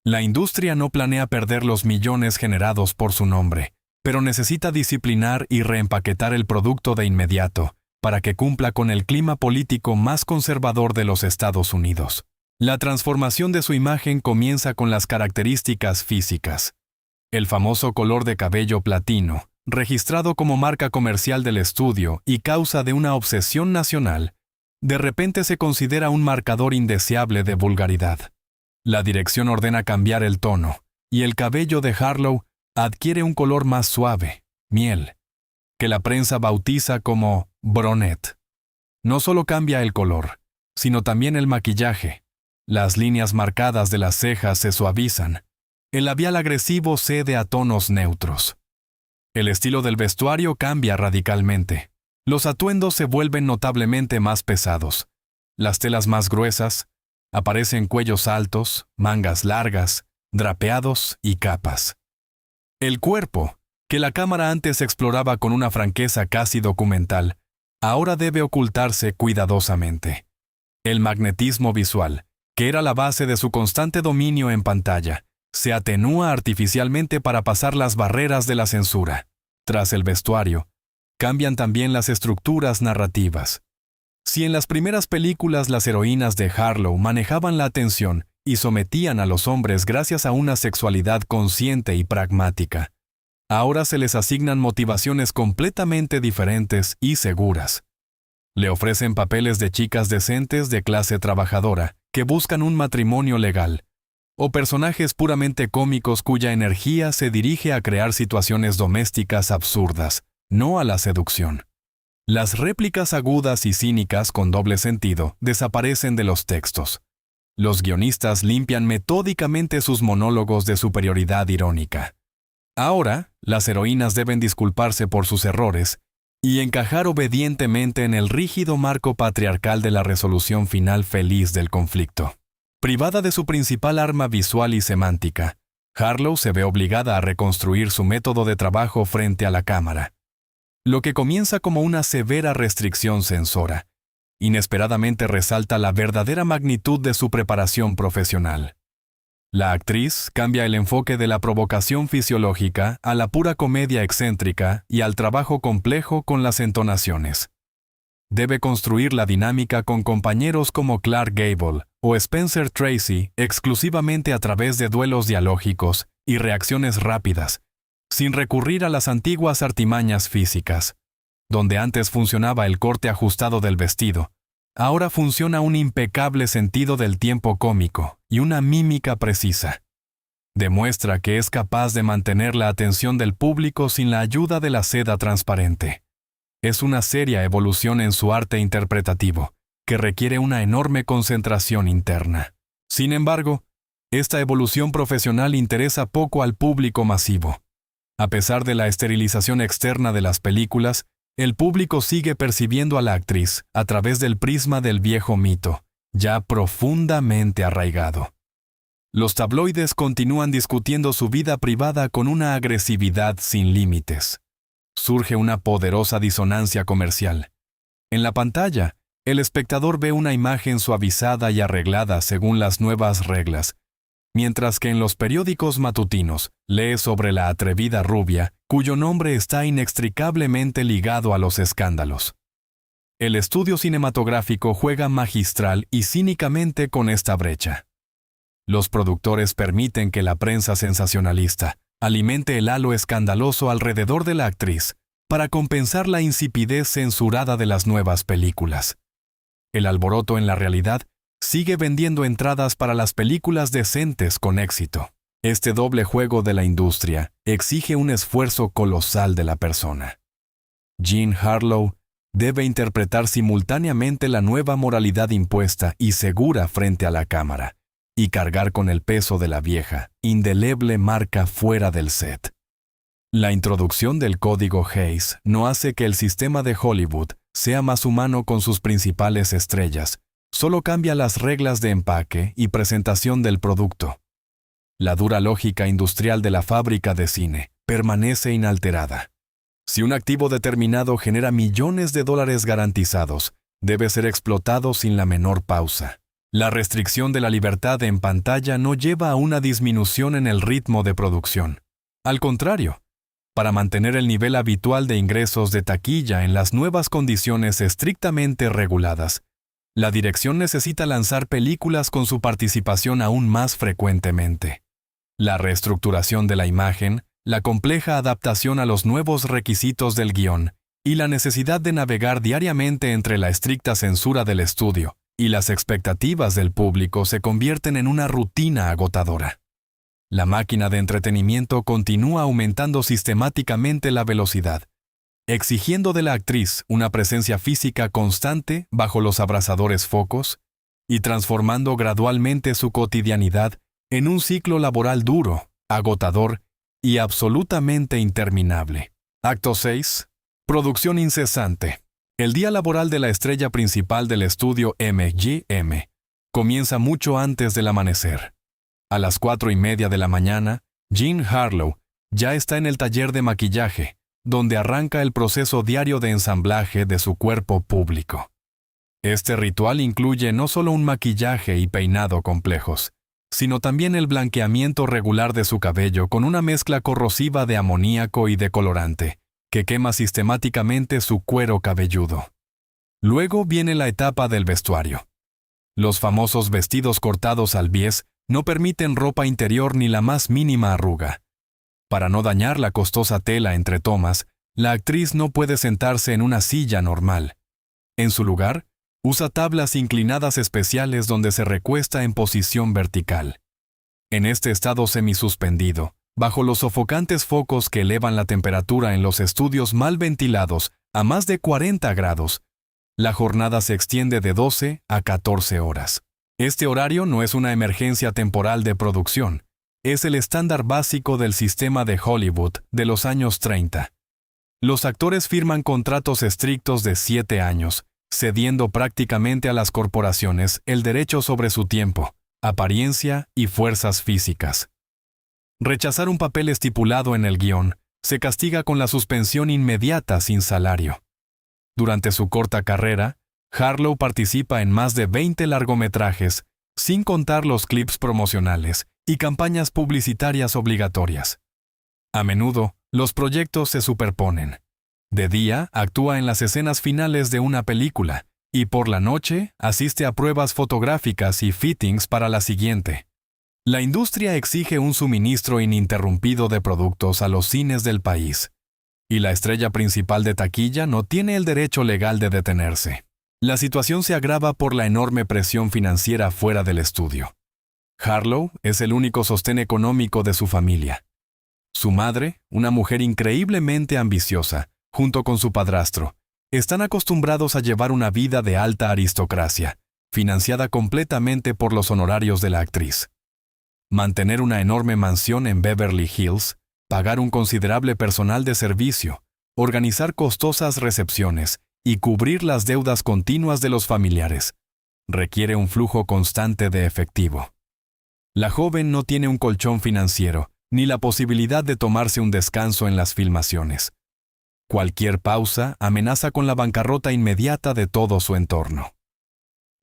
La industria no planea perder los millones generados por su nombre, pero necesita disciplinar y reempaquetar el producto de inmediato para que cumpla con el clima político más conservador de los Estados Unidos. La transformación de su imagen comienza con las características físicas. El famoso color de cabello platino, registrado como marca comercial del estudio y causa de una obsesión nacional, de repente se considera un marcador indeseable de vulgaridad. La dirección ordena cambiar el tono, y el cabello de Harlow adquiere un color más suave, miel, que la prensa bautiza como brunette. No solo cambia el color, sino también el maquillaje. Las líneas marcadas de las cejas se suavizan. El labial agresivo cede a tonos neutros. El estilo del vestuario cambia radicalmente. Los atuendos se vuelven notablemente más pesados. Las telas más gruesas. Aparecen cuellos altos, mangas largas, drapeados y capas. El cuerpo, que la cámara antes exploraba con una franqueza casi documental, ahora debe ocultarse cuidadosamente. El magnetismo visual, que era la base de su constante dominio en pantalla, se atenúa artificialmente para pasar las barreras de la censura. Tras el vestuario, cambian también las estructuras narrativas. Si en las primeras películas las heroínas de Harlow manejaban la atención y sometían a los hombres gracias a una sexualidad consciente y pragmática, ahora se les asignan motivaciones completamente diferentes y seguras. Le ofrecen papeles de chicas decentes de clase trabajadora que buscan un matrimonio legal, o personajes puramente cómicos cuya energía se dirige a crear situaciones domésticas absurdas, no a la seducción. Las réplicas agudas y cínicas con doble sentido desaparecen de los textos. Los guionistas limpian metódicamente sus monólogos de superioridad irónica. Ahora, las heroínas deben disculparse por sus errores y encajar obedientemente en el rígido marco patriarcal de la resolución final feliz del conflicto. Privada de su principal arma visual y semántica, Harlow se ve obligada a reconstruir su método de trabajo frente a la cámara. Lo que comienza como una severa restricción censora, inesperadamente resalta la verdadera magnitud de su preparación profesional. La actriz cambia el enfoque de la provocación fisiológica a la pura comedia excéntrica y al trabajo complejo con las entonaciones. Debe construir la dinámica con compañeros como Clark Gable o Spencer Tracy exclusivamente a través de duelos dialógicos y reacciones rápidas, sin recurrir a las antiguas artimañas físicas. Donde antes funcionaba el corte ajustado del vestido, ahora funciona un impecable sentido del tiempo cómico y una mímica precisa. Demuestra que es capaz de mantener la atención del público sin la ayuda de la seda transparente. Es una seria evolución en su arte interpretativo, que requiere una enorme concentración interna. Sin embargo, esta evolución profesional interesa poco al público masivo. A pesar de la esterilización externa de las películas, el público sigue percibiendo a la actriz a través del prisma del viejo mito, ya profundamente arraigado. Los tabloides continúan discutiendo su vida privada con una agresividad sin límites. Surge una poderosa disonancia comercial. En la pantalla, el espectador ve una imagen suavizada y arreglada según las nuevas reglas, mientras que en los periódicos matutinos lee sobre la atrevida rubia, cuyo nombre está inextricablemente ligado a los escándalos. El estudio cinematográfico juega magistral y cínicamente con esta brecha. Los productores permiten que la prensa sensacionalista alimente el halo escandaloso alrededor de la actriz para compensar la insipidez censurada de las nuevas películas. El alboroto en la realidad sigue vendiendo entradas para las películas decentes con éxito. Este doble juego de la industria exige un esfuerzo colosal de la persona. Jean Harlow debe interpretar simultáneamente la nueva moralidad impuesta y segura frente a la cámara, y cargar con el peso de la vieja, indeleble marca fuera del set. La introducción del código Hays no hace que el sistema de Hollywood sea más humano con sus principales estrellas, solo cambia las reglas de empaque y presentación del producto. La dura lógica industrial de la fábrica de cine permanece inalterada. Si un activo determinado genera millones de dólares garantizados, debe ser explotado sin la menor pausa. La restricción de la libertad en pantalla no lleva a una disminución en el ritmo de producción. Al contrario, para mantener el nivel habitual de ingresos de taquilla en las nuevas condiciones estrictamente reguladas, la dirección necesita lanzar películas con su participación aún más frecuentemente. La reestructuración de la imagen, la compleja adaptación a los nuevos requisitos del guión y la necesidad de navegar diariamente entre la estricta censura del estudio y las expectativas del público se convierten en una rutina agotadora. La máquina de entretenimiento continúa aumentando sistemáticamente la velocidad, exigiendo de la actriz una presencia física constante bajo los abrasadores focos y transformando gradualmente su cotidianidad en un ciclo laboral duro, agotador y absolutamente interminable. Acto 6. Producción incesante. El día laboral de la estrella principal del estudio MGM comienza mucho antes del amanecer. A las 4:30 de la mañana, Jean Harlow ya está en el taller de maquillaje, donde arranca el proceso diario de ensamblaje de su cuerpo público. Este ritual incluye no solo un maquillaje y peinado complejos, sino también el blanqueamiento regular de su cabello con una mezcla corrosiva de amoníaco y de colorante, que quema sistemáticamente su cuero cabelludo. Luego viene la etapa del vestuario. Los famosos vestidos cortados al bies no permiten ropa interior ni la más mínima arruga. Para no dañar la costosa tela entre tomas, la actriz no puede sentarse en una silla normal. En su lugar, usa tablas inclinadas especiales donde se recuesta en posición vertical. En este estado semisuspendido, bajo los sofocantes focos que elevan la temperatura en los estudios mal ventilados a más de 40 grados, la jornada se extiende de 12 a 14 horas. Este horario no es una emergencia temporal de producción, es el estándar básico del sistema de Hollywood de los años 30. Los actores firman contratos estrictos de 7 años, cediendo prácticamente a las corporaciones el derecho sobre su tiempo, apariencia y fuerzas físicas. Rechazar un papel estipulado en el guión se castiga con la suspensión inmediata sin salario. Durante su corta carrera, Harlow participa en más de 20 largometrajes, sin contar los clips promocionales y campañas publicitarias obligatorias. A menudo, los proyectos se superponen. De día, actúa en las escenas finales de una película, y por la noche, asiste a pruebas fotográficas y fittings para la siguiente. La industria exige un suministro ininterrumpido de productos a los cines del país, y la estrella principal de taquilla no tiene el derecho legal de detenerse. La situación se agrava por la enorme presión financiera fuera del estudio. Harlow es el único sostén económico de su familia. Su madre, una mujer increíblemente ambiciosa, junto con su padrastro, están acostumbrados a llevar una vida de alta aristocracia, financiada completamente por los honorarios de la actriz. Mantener una enorme mansión en Beverly Hills, pagar un considerable personal de servicio, organizar costosas recepciones y cubrir las deudas continuas de los familiares, requiere un flujo constante de efectivo. La joven no tiene un colchón financiero, ni la posibilidad de tomarse un descanso en las filmaciones. Cualquier pausa amenaza con la bancarrota inmediata de todo su entorno.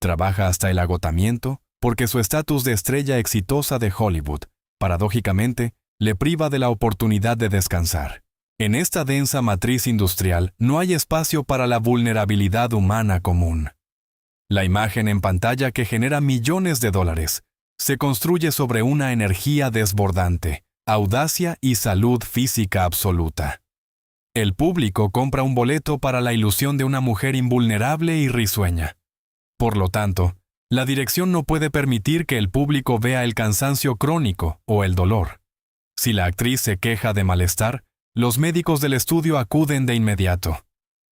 Trabaja hasta el agotamiento porque su estatus de estrella exitosa de Hollywood, paradójicamente, le priva de la oportunidad de descansar. En esta densa matriz industrial no hay espacio para la vulnerabilidad humana común. La imagen en pantalla que genera millones de dólares se construye sobre una energía desbordante, audacia y salud física absoluta. El público compra un boleto para la ilusión de una mujer invulnerable y risueña. Por lo tanto, la dirección no puede permitir que el público vea el cansancio crónico o el dolor. Si la actriz se queja de malestar, los médicos del estudio acuden de inmediato.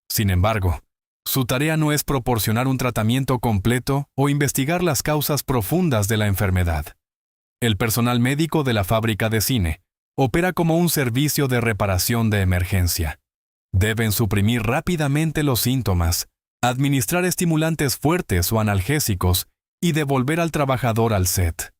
Sin embargo, su tarea no es proporcionar un tratamiento completo o investigar las causas profundas de la enfermedad. El personal médico de la fábrica de cine opera como un servicio de reparación de emergencia. Deben suprimir rápidamente los síntomas, administrar estimulantes fuertes o analgésicos y devolver al trabajador al set.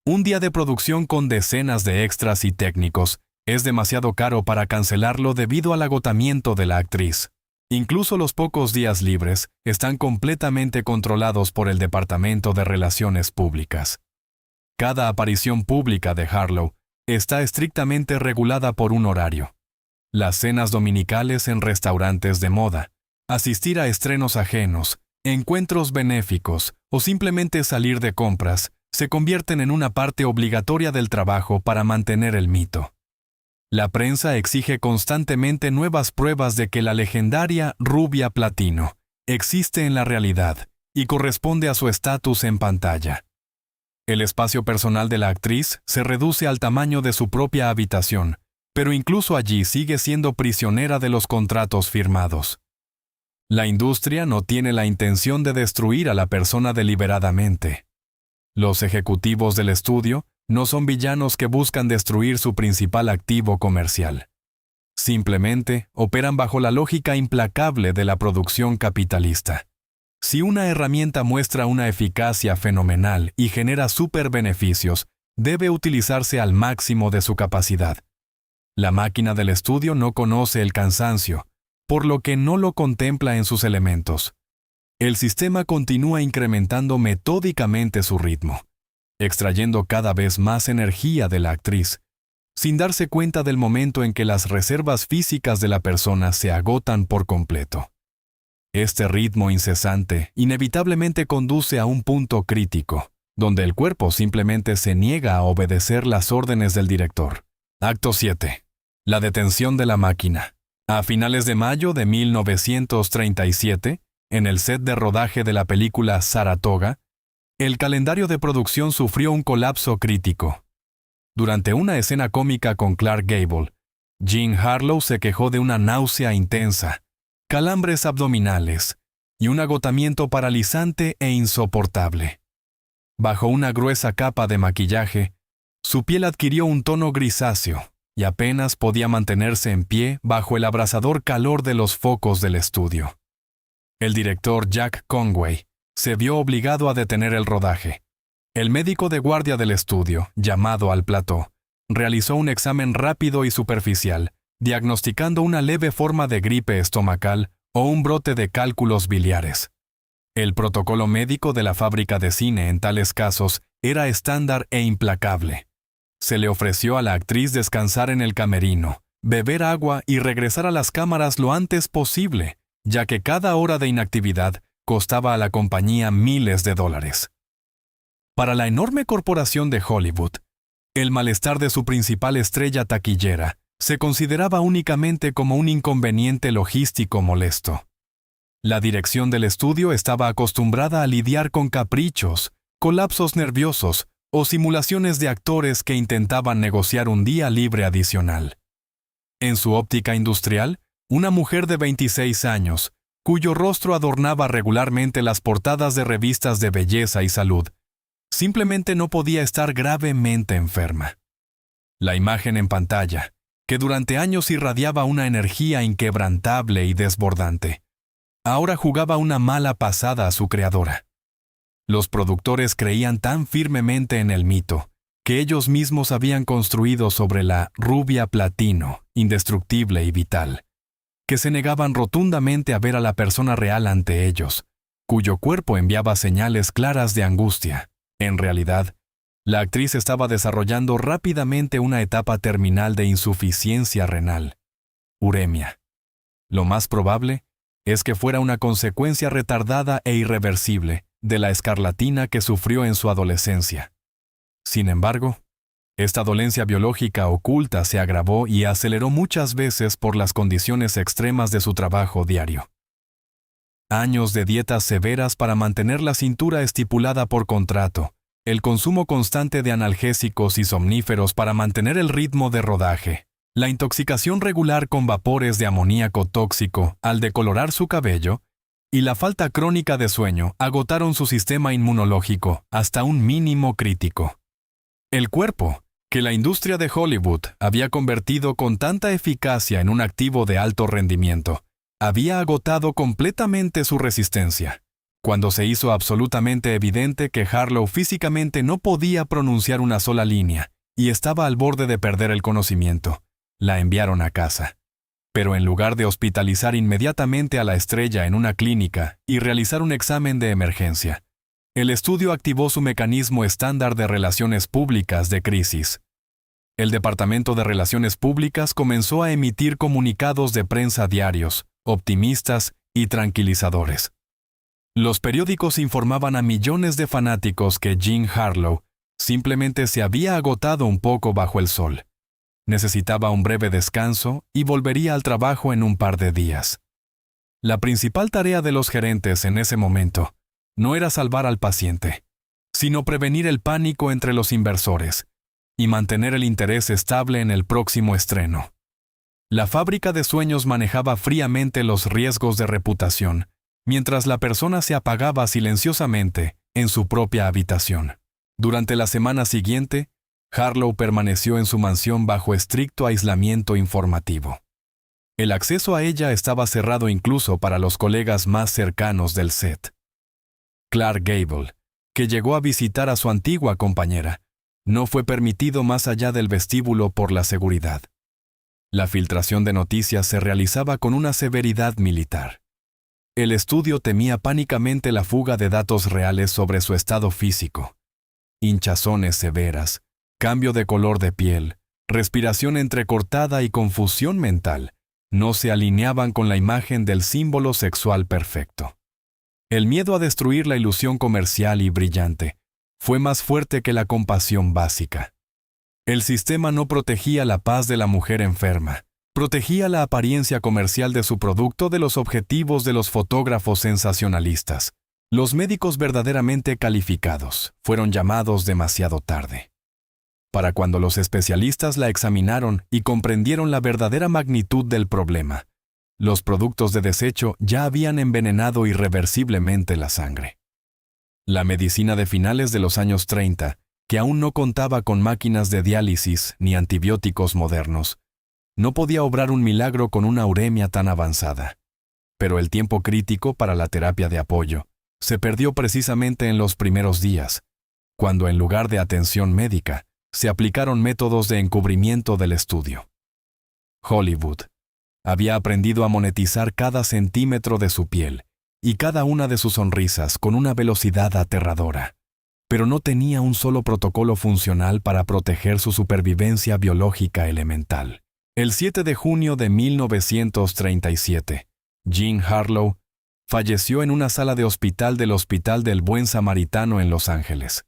Un día de producción con decenas de extras y técnicos es demasiado caro para cancelarlo debido al agotamiento de la actriz. Incluso los pocos días libres están completamente controlados por el Departamento de Relaciones Públicas. Cada aparición pública de Harlow está estrictamente regulada por un horario. Las cenas dominicales en restaurantes de moda, asistir a estrenos ajenos, encuentros benéficos o simplemente salir de compras se convierten en una parte obligatoria del trabajo para mantener el mito. La prensa exige constantemente nuevas pruebas de que la legendaria rubia platino existe en la realidad y corresponde a su estatus en pantalla. El espacio personal de la actriz se reduce al tamaño de su propia habitación, pero incluso allí sigue siendo prisionera de los contratos firmados. La industria no tiene la intención de destruir a la persona deliberadamente. Los ejecutivos del estudio no son villanos que buscan destruir su principal activo comercial. Simplemente operan bajo la lógica implacable de la producción capitalista. Si una herramienta muestra una eficacia fenomenal y genera superbeneficios, debe utilizarse al máximo de su capacidad. La máquina del estudio no conoce el cansancio, por lo que no lo contempla en sus elementos. El sistema continúa incrementando metódicamente su ritmo, extrayendo cada vez más energía de la actriz, sin darse cuenta del momento en que las reservas físicas de la persona se agotan por completo. Este ritmo incesante inevitablemente conduce a un punto crítico, donde el cuerpo simplemente se niega a obedecer las órdenes del director. Acto 7. La detención de la máquina. A finales de mayo de 1937, en el set de rodaje de la película Saratoga, el calendario de producción sufrió un colapso crítico, Durante una escena cómica con Clark Gable, Jean Harlow se quejó de una náusea intensa, calambres abdominales y un agotamiento paralizante e insoportable. Bajo una gruesa capa de maquillaje, su piel adquirió un tono grisáceo y apenas podía mantenerse en pie bajo el abrasador calor de los focos del estudio. El director Jack Conway se vio obligado a detener el rodaje. El médico de guardia del estudio, llamado al plató, realizó un examen rápido y superficial, diagnosticando una leve forma de gripe estomacal o un brote de cálculos biliares. El protocolo médico de la fábrica de cine en tales casos era estándar e implacable. Se le ofreció a la actriz descansar en el camerino, beber agua y regresar a las cámaras lo antes posible, ya que cada hora de inactividad costaba a la compañía miles de dólares. Para la enorme corporación de Hollywood, el malestar de su principal estrella taquillera se consideraba únicamente como un inconveniente logístico molesto. La dirección del estudio estaba acostumbrada a lidiar con caprichos, colapsos nerviosos o simulaciones de actores que intentaban negociar un día libre adicional. En su óptica industrial, una mujer de 26 años, cuyo rostro adornaba regularmente las portadas de revistas de belleza y salud, simplemente no podía estar gravemente enferma. La imagen en pantalla, que durante años irradiaba una energía inquebrantable y desbordante, ahora jugaba una mala pasada a su creadora. Los productores creían tan firmemente en el mito que ellos mismos habían construido sobre la rubia platino, indestructible y vital, que se negaban rotundamente a ver a la persona real ante ellos, cuyo cuerpo enviaba señales claras de angustia. En realidad, la actriz estaba desarrollando rápidamente una etapa terminal de insuficiencia renal, uremia. Lo más probable es que fuera una consecuencia retardada e irreversible de la escarlatina que sufrió en su adolescencia. Sin embargo, esta dolencia biológica oculta se agravó y aceleró muchas veces por las condiciones extremas de su trabajo diario. Años de dietas severas para mantener la cintura estipulada por contrato, el consumo constante de analgésicos y somníferos para mantener el ritmo de rodaje, la intoxicación regular con vapores de amoníaco tóxico al decolorar su cabello y la falta crónica de sueño agotaron su sistema inmunológico hasta un mínimo crítico. El cuerpo, que la industria de Hollywood había convertido con tanta eficacia en un activo de alto rendimiento, había agotado completamente su resistencia. Cuando se hizo absolutamente evidente que Harlow físicamente no podía pronunciar una sola línea y estaba al borde de perder el conocimiento, la enviaron a casa. Pero en lugar de hospitalizar inmediatamente a la estrella en una clínica y realizar un examen de emergencia, el estudio activó su mecanismo estándar de relaciones públicas de crisis. El Departamento de Relaciones Públicas comenzó a emitir comunicados de prensa diarios, optimistas y tranquilizadores. Los periódicos informaban a millones de fanáticos que Jean Harlow simplemente se había agotado un poco bajo el sol. Necesitaba un breve descanso y volvería al trabajo en un par de días. La principal tarea de los gerentes en ese momento no era salvar al paciente, sino prevenir el pánico entre los inversores y mantener el interés estable en el próximo estreno. La fábrica de sueños manejaba fríamente los riesgos de reputación, mientras la persona se apagaba silenciosamente en su propia habitación. Durante la semana siguiente, Harlow permaneció en su mansión bajo estricto aislamiento informativo. El acceso a ella estaba cerrado incluso para los colegas más cercanos del set. Clark Gable, que llegó a visitar a su antigua compañera, no fue permitido más allá del vestíbulo por la seguridad. La filtración de noticias se realizaba con una severidad militar. El estudio temía pánicamente la fuga de datos reales sobre su estado físico. Hinchazones severas, cambio de color de piel, respiración entrecortada y confusión mental no se alineaban con la imagen del símbolo sexual perfecto. El miedo a destruir la ilusión comercial y brillante fue más fuerte que la compasión básica. El sistema no protegía la paz de la mujer enferma, protegía la apariencia comercial de su producto de los objetivos de los fotógrafos sensacionalistas. Los médicos verdaderamente calificados fueron llamados demasiado tarde. Para cuando los especialistas la examinaron y comprendieron la verdadera magnitud del problema, los productos de desecho ya habían envenenado irreversiblemente la sangre. La medicina de finales de los años 30, que aún no contaba con máquinas de diálisis ni antibióticos modernos, no podía obrar un milagro con una uremia tan avanzada. Pero el tiempo crítico para la terapia de apoyo se perdió precisamente en los primeros días, cuando en lugar de atención médica, se aplicaron métodos de encubrimiento del estudio. Hollywood había aprendido a monetizar cada centímetro de su piel y cada una de sus sonrisas con una velocidad aterradora, pero no tenía un solo protocolo funcional para proteger su supervivencia biológica elemental. El 7 de junio de 1937, Jean Harlow falleció en una sala de hospital del Hospital del Buen Samaritano en Los Ángeles.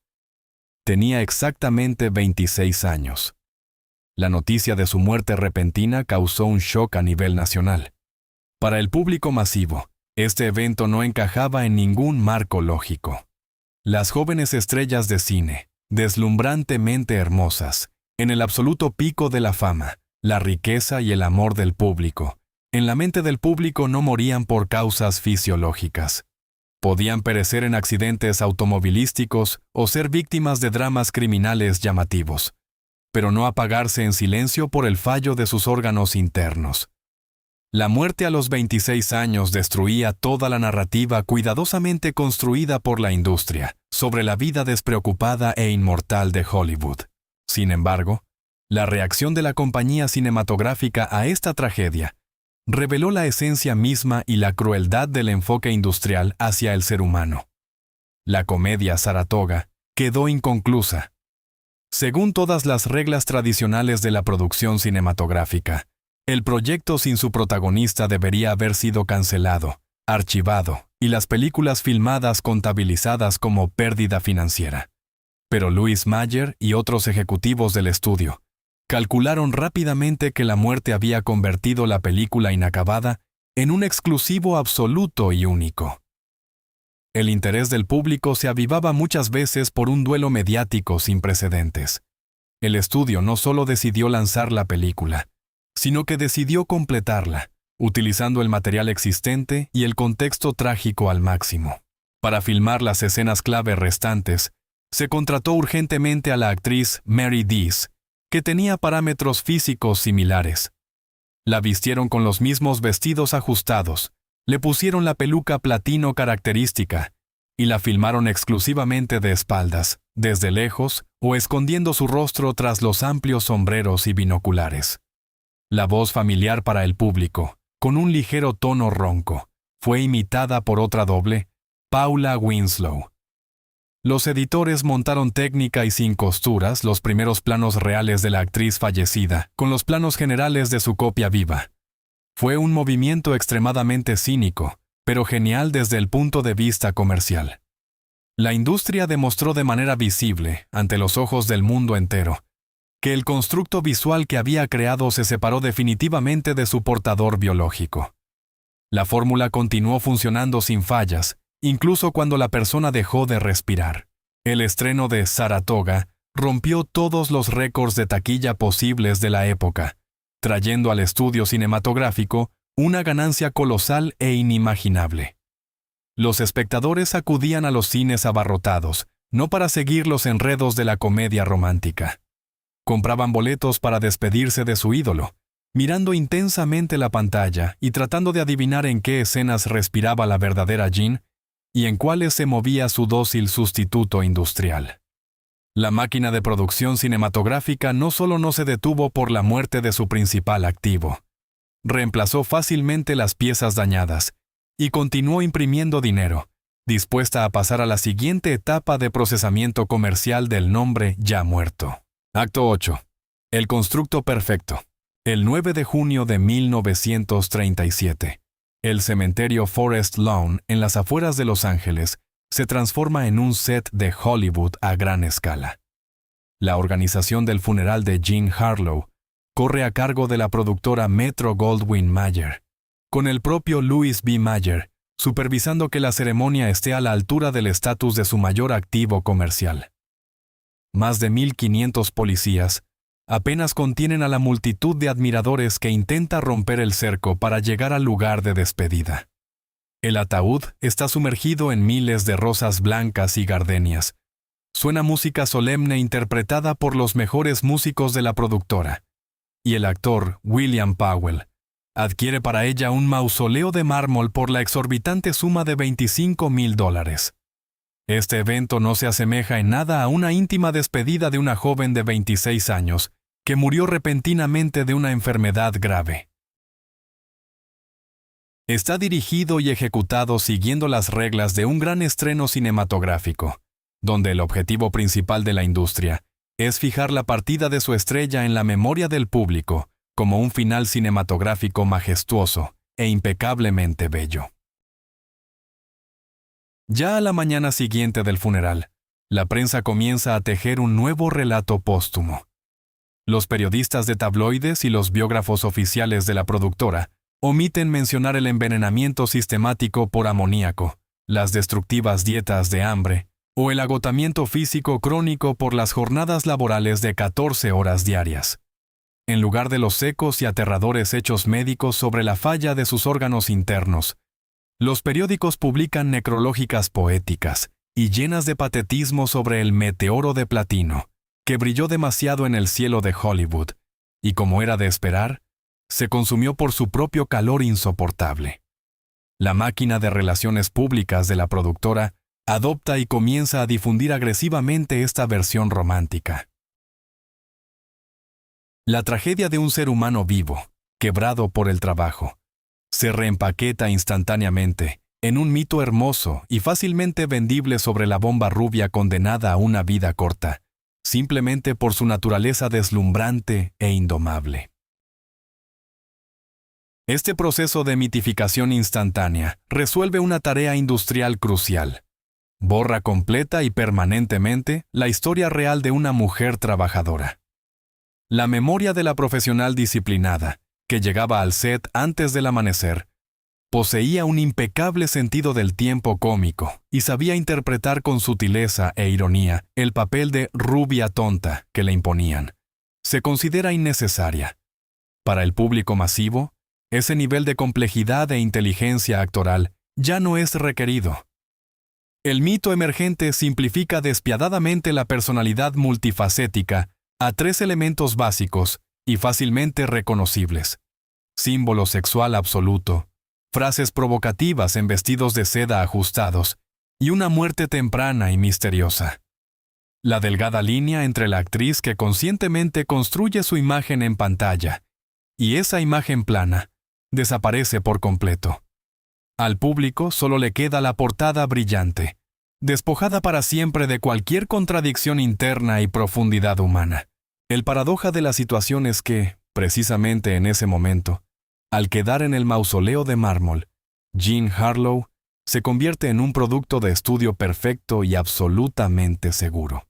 Tenía exactamente 26 años. La noticia de su muerte repentina causó un shock a nivel nacional. Para el público masivo, este evento no encajaba en ningún marco lógico. Las jóvenes estrellas de cine, deslumbrantemente hermosas, en el absoluto pico de la fama, la riqueza y el amor del público, en la mente del público no morían por causas fisiológicas. Podían perecer en accidentes automovilísticos o ser víctimas de dramas criminales llamativos, pero no apagarse en silencio por el fallo de sus órganos internos. La muerte a los 26 años destruía toda la narrativa cuidadosamente construida por la industria sobre la vida despreocupada e inmortal de Hollywood. Sin embargo, la reacción de la compañía cinematográfica a esta tragedia reveló la esencia misma y la crueldad del enfoque industrial hacia el ser humano. La comedia Saratoga quedó inconclusa. Según todas las reglas tradicionales de la producción cinematográfica, el proyecto sin su protagonista debería haber sido cancelado, archivado, y las películas filmadas contabilizadas como pérdida financiera. Pero Louis Mayer y otros ejecutivos del estudio calcularon rápidamente que la muerte había convertido la película inacabada en un exclusivo absoluto y único. El interés del público se avivaba muchas veces por un duelo mediático sin precedentes. El estudio no solo decidió lanzar la película, sino que decidió completarla, utilizando el material existente y el contexto trágico al máximo. Para filmar las escenas clave restantes, se contrató urgentemente a la actriz Mary Dees, que tenía parámetros físicos similares. La vistieron con los mismos vestidos ajustados, le pusieron la peluca platino característica y la filmaron exclusivamente de espaldas, desde lejos o escondiendo su rostro tras los amplios sombreros y binoculares. La voz familiar para el público, con un ligero tono ronco, fue imitada por otra doble, Paula Winslow. Los editores montaron técnica y sin costuras los primeros planos reales de la actriz fallecida, con los planos generales de su copia viva. Fue un movimiento extremadamente cínico, pero genial desde el punto de vista comercial. La industria demostró de manera visible, ante los ojos del mundo entero, que el constructo visual que había creado se separó definitivamente de su portador biológico. La fórmula continuó funcionando sin fallas, incluso cuando la persona dejó de respirar. El estreno de Saratoga rompió todos los récords de taquilla posibles de la época, trayendo al estudio cinematográfico una ganancia colosal e inimaginable. Los espectadores acudían a los cines abarrotados, no para seguir los enredos de la comedia romántica. Compraban boletos para despedirse de su ídolo, mirando intensamente la pantalla y tratando de adivinar en qué escenas respiraba la verdadera Jean y en cuáles se movía su dócil sustituto industrial. La máquina de producción cinematográfica no solo no se detuvo por la muerte de su principal activo, reemplazó fácilmente las piezas dañadas y continuó imprimiendo dinero, dispuesta a pasar a la siguiente etapa de procesamiento comercial del nombre ya muerto. Acto 8. El constructo perfecto. El 9 de junio de 1937. El cementerio Forest Lawn, en las afueras de Los Ángeles, se transforma en un set de Hollywood a gran escala. La organización del funeral de Jean Harlow corre a cargo de la productora Metro-Goldwyn-Mayer, con el propio Louis B. Mayer, supervisando que la ceremonia esté a la altura del estatus de su mayor activo comercial. más de 1.500 policías, apenas contienen a la multitud de admiradores que intenta romper el cerco para llegar al lugar de despedida. El ataúd está sumergido en miles de rosas blancas y gardenias. Suena música solemne interpretada por los mejores músicos de la productora. Y el actor, William Powell, adquiere para ella un mausoleo de mármol por la exorbitante suma de $25,000. Este evento no se asemeja en nada a una íntima despedida de una joven de 26 años que murió repentinamente de una enfermedad grave. Está dirigido y ejecutado siguiendo las reglas de un gran estreno cinematográfico, donde el objetivo principal de la industria es fijar la partida de su estrella en la memoria del público como un final cinematográfico majestuoso e impecablemente bello. Ya a la mañana siguiente del funeral, la prensa comienza a tejer un nuevo relato póstumo. Los periodistas de tabloides y los biógrafos oficiales de la productora omiten mencionar el envenenamiento sistemático por amoníaco, las destructivas dietas de hambre o el agotamiento físico crónico por las jornadas laborales de 14 horas diarias. En lugar de los secos y aterradores hechos médicos sobre la falla de sus órganos internos, los periódicos publican necrológicas poéticas y llenas de patetismo sobre el meteoro de platino, que brilló demasiado en el cielo de Hollywood, y como era de esperar, se consumió por su propio calor insoportable. La máquina de relaciones públicas de la productora adopta y comienza a difundir agresivamente esta versión romántica. La tragedia de un ser humano vivo, quebrado por el trabajo, se reempaqueta instantáneamente en un mito hermoso y fácilmente vendible sobre la bomba rubia condenada a una vida corta, simplemente por su naturaleza deslumbrante e indomable. Este proceso de mitificación instantánea resuelve una tarea industrial crucial. Borra completa y permanentemente la historia real de una mujer trabajadora. La memoria de la profesional disciplinada, que llegaba al set antes del amanecer, poseía un impecable sentido del tiempo cómico y sabía interpretar con sutileza e ironía el papel de rubia tonta que le imponían. Se considera innecesaria. Para el público masivo, ese nivel de complejidad e inteligencia actoral ya no es requerido. El mito emergente simplifica despiadadamente la personalidad multifacética a 3 elementos básicos y fácilmente reconocibles: símbolo sexual absoluto, frases provocativas en vestidos de seda ajustados y una muerte temprana y misteriosa. La delgada línea entre la actriz que conscientemente construye su imagen en pantalla y esa imagen plana desaparece por completo. Al público solo le queda la portada brillante, despojada para siempre de cualquier contradicción interna y profundidad humana. El paradoja de la situación es que, precisamente en ese momento, al quedar en el mausoleo de mármol, Jean Harlow se convierte en un producto de estudio perfecto y absolutamente seguro.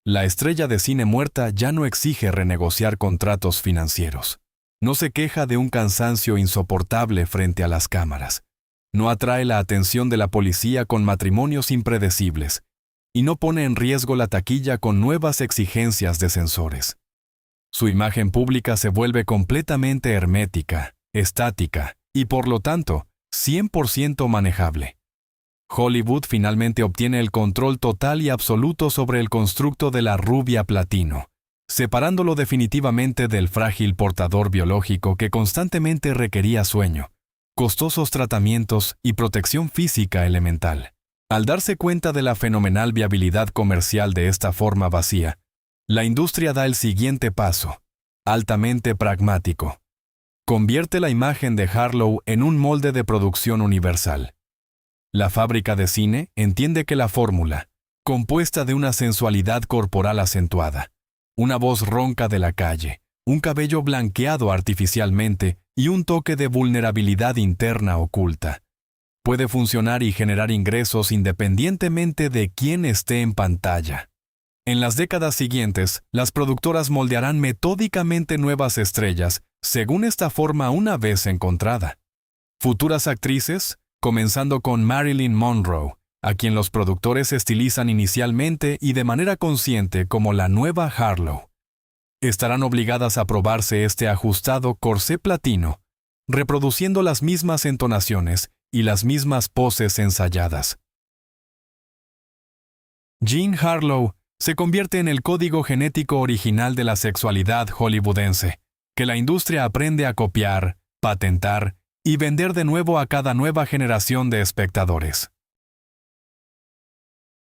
La estrella de cine muerta ya no exige renegociar contratos financieros. No se queja de un cansancio insoportable frente a las cámaras. No atrae la atención de la policía con matrimonios impredecibles y no pone en riesgo la taquilla con nuevas exigencias de censores. Su imagen pública se vuelve completamente hermética, estática y, por lo tanto, 100% manejable. Hollywood finalmente obtiene el control total y absoluto sobre el constructo de la rubia platino, separándolo definitivamente del frágil portador biológico que constantemente requería sueño, costosos tratamientos y protección física elemental. Al darse cuenta de la fenomenal viabilidad comercial de esta forma vacía, la industria da el siguiente paso, altamente pragmático. Convierte la imagen de Harlow en un molde de producción universal. La fábrica de cine entiende que la fórmula, compuesta de una sensualidad corporal acentuada, una voz ronca de la calle, un cabello blanqueado artificialmente y un toque de vulnerabilidad interna oculta, puede funcionar y generar ingresos independientemente de quién esté en pantalla. En las décadas siguientes, las productoras moldearán metódicamente nuevas estrellas según esta forma una vez encontrada. Futuras actrices, comenzando con Marilyn Monroe, a quien los productores estilizan inicialmente y de manera consciente como la nueva Harlow. Estarán obligadas a probarse este ajustado corsé platino, reproduciendo las mismas entonaciones y las mismas poses ensayadas. Jean Harlow se convierte en el código genético original de la sexualidad hollywoodense, que la industria aprende a copiar, patentar y vender de nuevo a cada nueva generación de espectadores.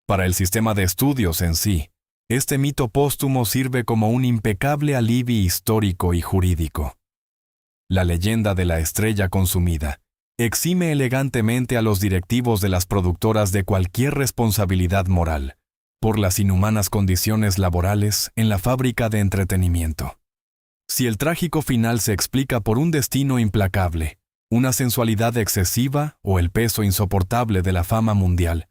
Para el sistema de estudios en sí, este mito póstumo sirve como un impecable alibi histórico y jurídico. La leyenda de la estrella consumida exime elegantemente a los directivos de las productoras de cualquier responsabilidad moral por las inhumanas condiciones laborales en la fábrica de entretenimiento. Si el trágico final se explica por un destino implacable, una sensualidad excesiva o el peso insoportable de la fama mundial,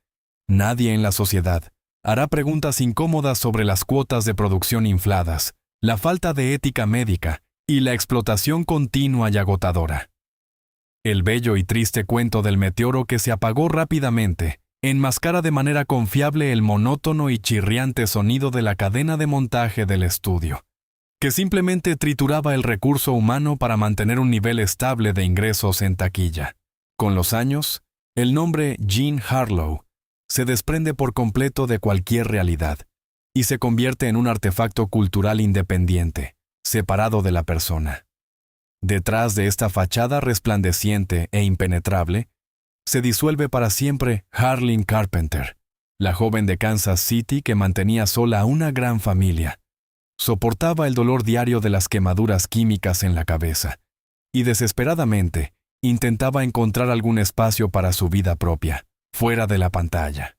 nadie en la sociedad hará preguntas incómodas sobre las cuotas de producción infladas, la falta de ética médica y la explotación continua y agotadora. El bello y triste cuento del meteoro que se apagó rápidamente enmascara de manera confiable el monótono y chirriante sonido de la cadena de montaje del estudio, que simplemente trituraba el recurso humano para mantener un nivel estable de ingresos en taquilla. Con los años, el nombre Jean Harlow se desprende por completo de cualquier realidad y se convierte en un artefacto cultural independiente, separado de la persona. Detrás de esta fachada resplandeciente e impenetrable, se disuelve para siempre Harleen Carpenter, la joven de Kansas City que mantenía sola a una gran familia. Soportaba el dolor diario de las quemaduras químicas en la cabeza y desesperadamente intentaba encontrar algún espacio para su vida propia, fuera de la pantalla.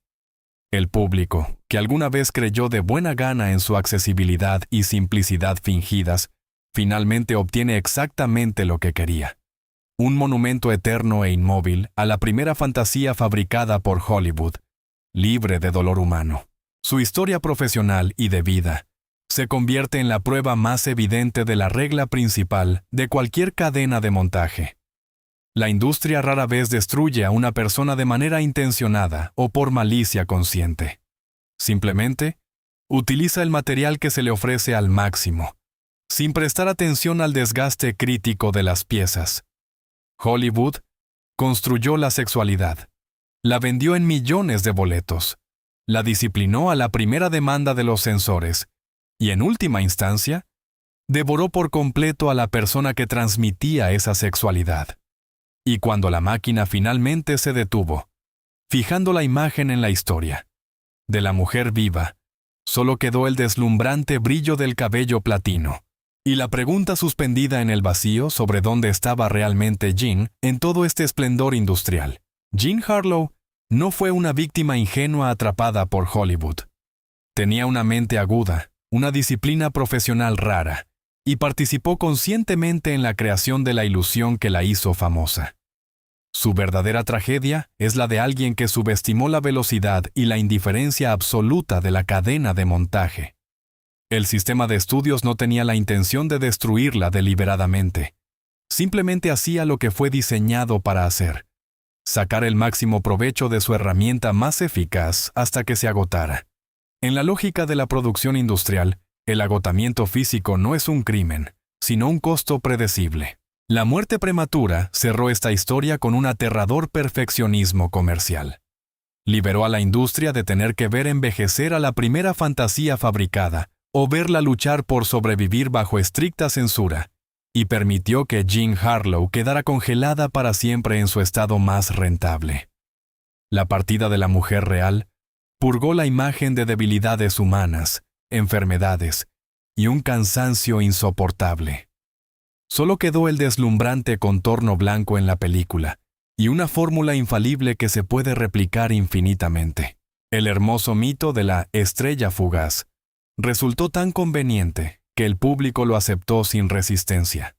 El público, que alguna vez creyó de buena gana en su accesibilidad y simplicidad fingidas, finalmente obtiene exactamente lo que quería. Un monumento eterno e inmóvil a la primera fantasía fabricada por Hollywood, libre de dolor humano. Su historia profesional y de vida se convierte en la prueba más evidente de la regla principal de cualquier cadena de montaje. La industria rara vez destruye a una persona de manera intencionada o por malicia consciente. Simplemente, utiliza el material que se le ofrece al máximo, sin prestar atención al desgaste crítico de las piezas. Hollywood construyó la sexualidad, la vendió en millones de boletos, la disciplinó a la primera demanda de los censores y, en última instancia, devoró por completo a la persona que transmitía esa sexualidad. Y cuando la máquina finalmente se detuvo, fijando la imagen en la historia de la mujer viva, solo quedó el deslumbrante brillo del cabello platino y la pregunta suspendida en el vacío sobre dónde estaba realmente Jean en todo este esplendor industrial. Jean Harlow no fue una víctima ingenua atrapada por Hollywood. Tenía una mente aguda, una disciplina profesional rara, y participó conscientemente en la creación de la ilusión que la hizo famosa. Su verdadera tragedia es la de alguien que subestimó la velocidad y la indiferencia absoluta de la cadena de montaje. El sistema de estudios no tenía la intención de destruirla deliberadamente. Simplemente hacía lo que fue diseñado para hacer: sacar el máximo provecho de su herramienta más eficaz hasta que se agotara. En la lógica de la producción industrial, el agotamiento físico no es un crimen, sino un costo predecible. La muerte prematura cerró esta historia con un aterrador perfeccionismo comercial. Liberó a la industria de tener que ver envejecer a la primera fantasía fabricada o verla luchar por sobrevivir bajo estricta censura, y permitió que Jean Harlow quedara congelada para siempre en su estado más rentable. La partida de la mujer real purgó la imagen de debilidades humanas, enfermedades y un cansancio insoportable. Solo quedó el deslumbrante contorno blanco en la película y una fórmula infalible que se puede replicar infinitamente. El hermoso mito de la estrella fugaz resultó tan conveniente que el público lo aceptó sin resistencia.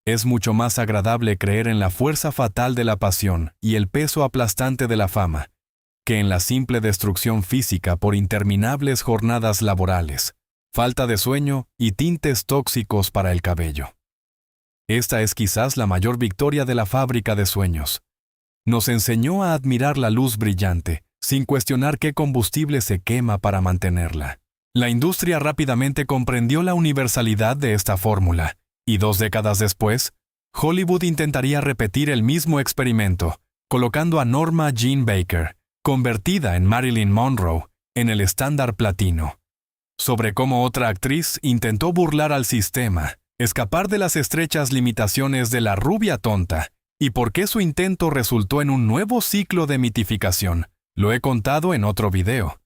Es mucho más agradable creer en la fuerza fatal de la pasión y el peso aplastante de la fama que en la simple destrucción física por interminables jornadas laborales, falta de sueño y tintes tóxicos para el cabello. Esta es quizás la mayor victoria de la fábrica de sueños. Nos enseñó a admirar la luz brillante, sin cuestionar qué combustible se quema para mantenerla. La industria rápidamente comprendió la universalidad de esta fórmula, y 2 décadas después, Hollywood intentaría repetir el mismo experimento, colocando a Norma Jean Baker, convertida en Marilyn Monroe, en el estándar platino. Sobre cómo otra actriz intentó burlar al sistema, escapar de las estrechas limitaciones de la rubia tonta, y por qué su intento resultó en un nuevo ciclo de mitificación, lo he contado en otro video.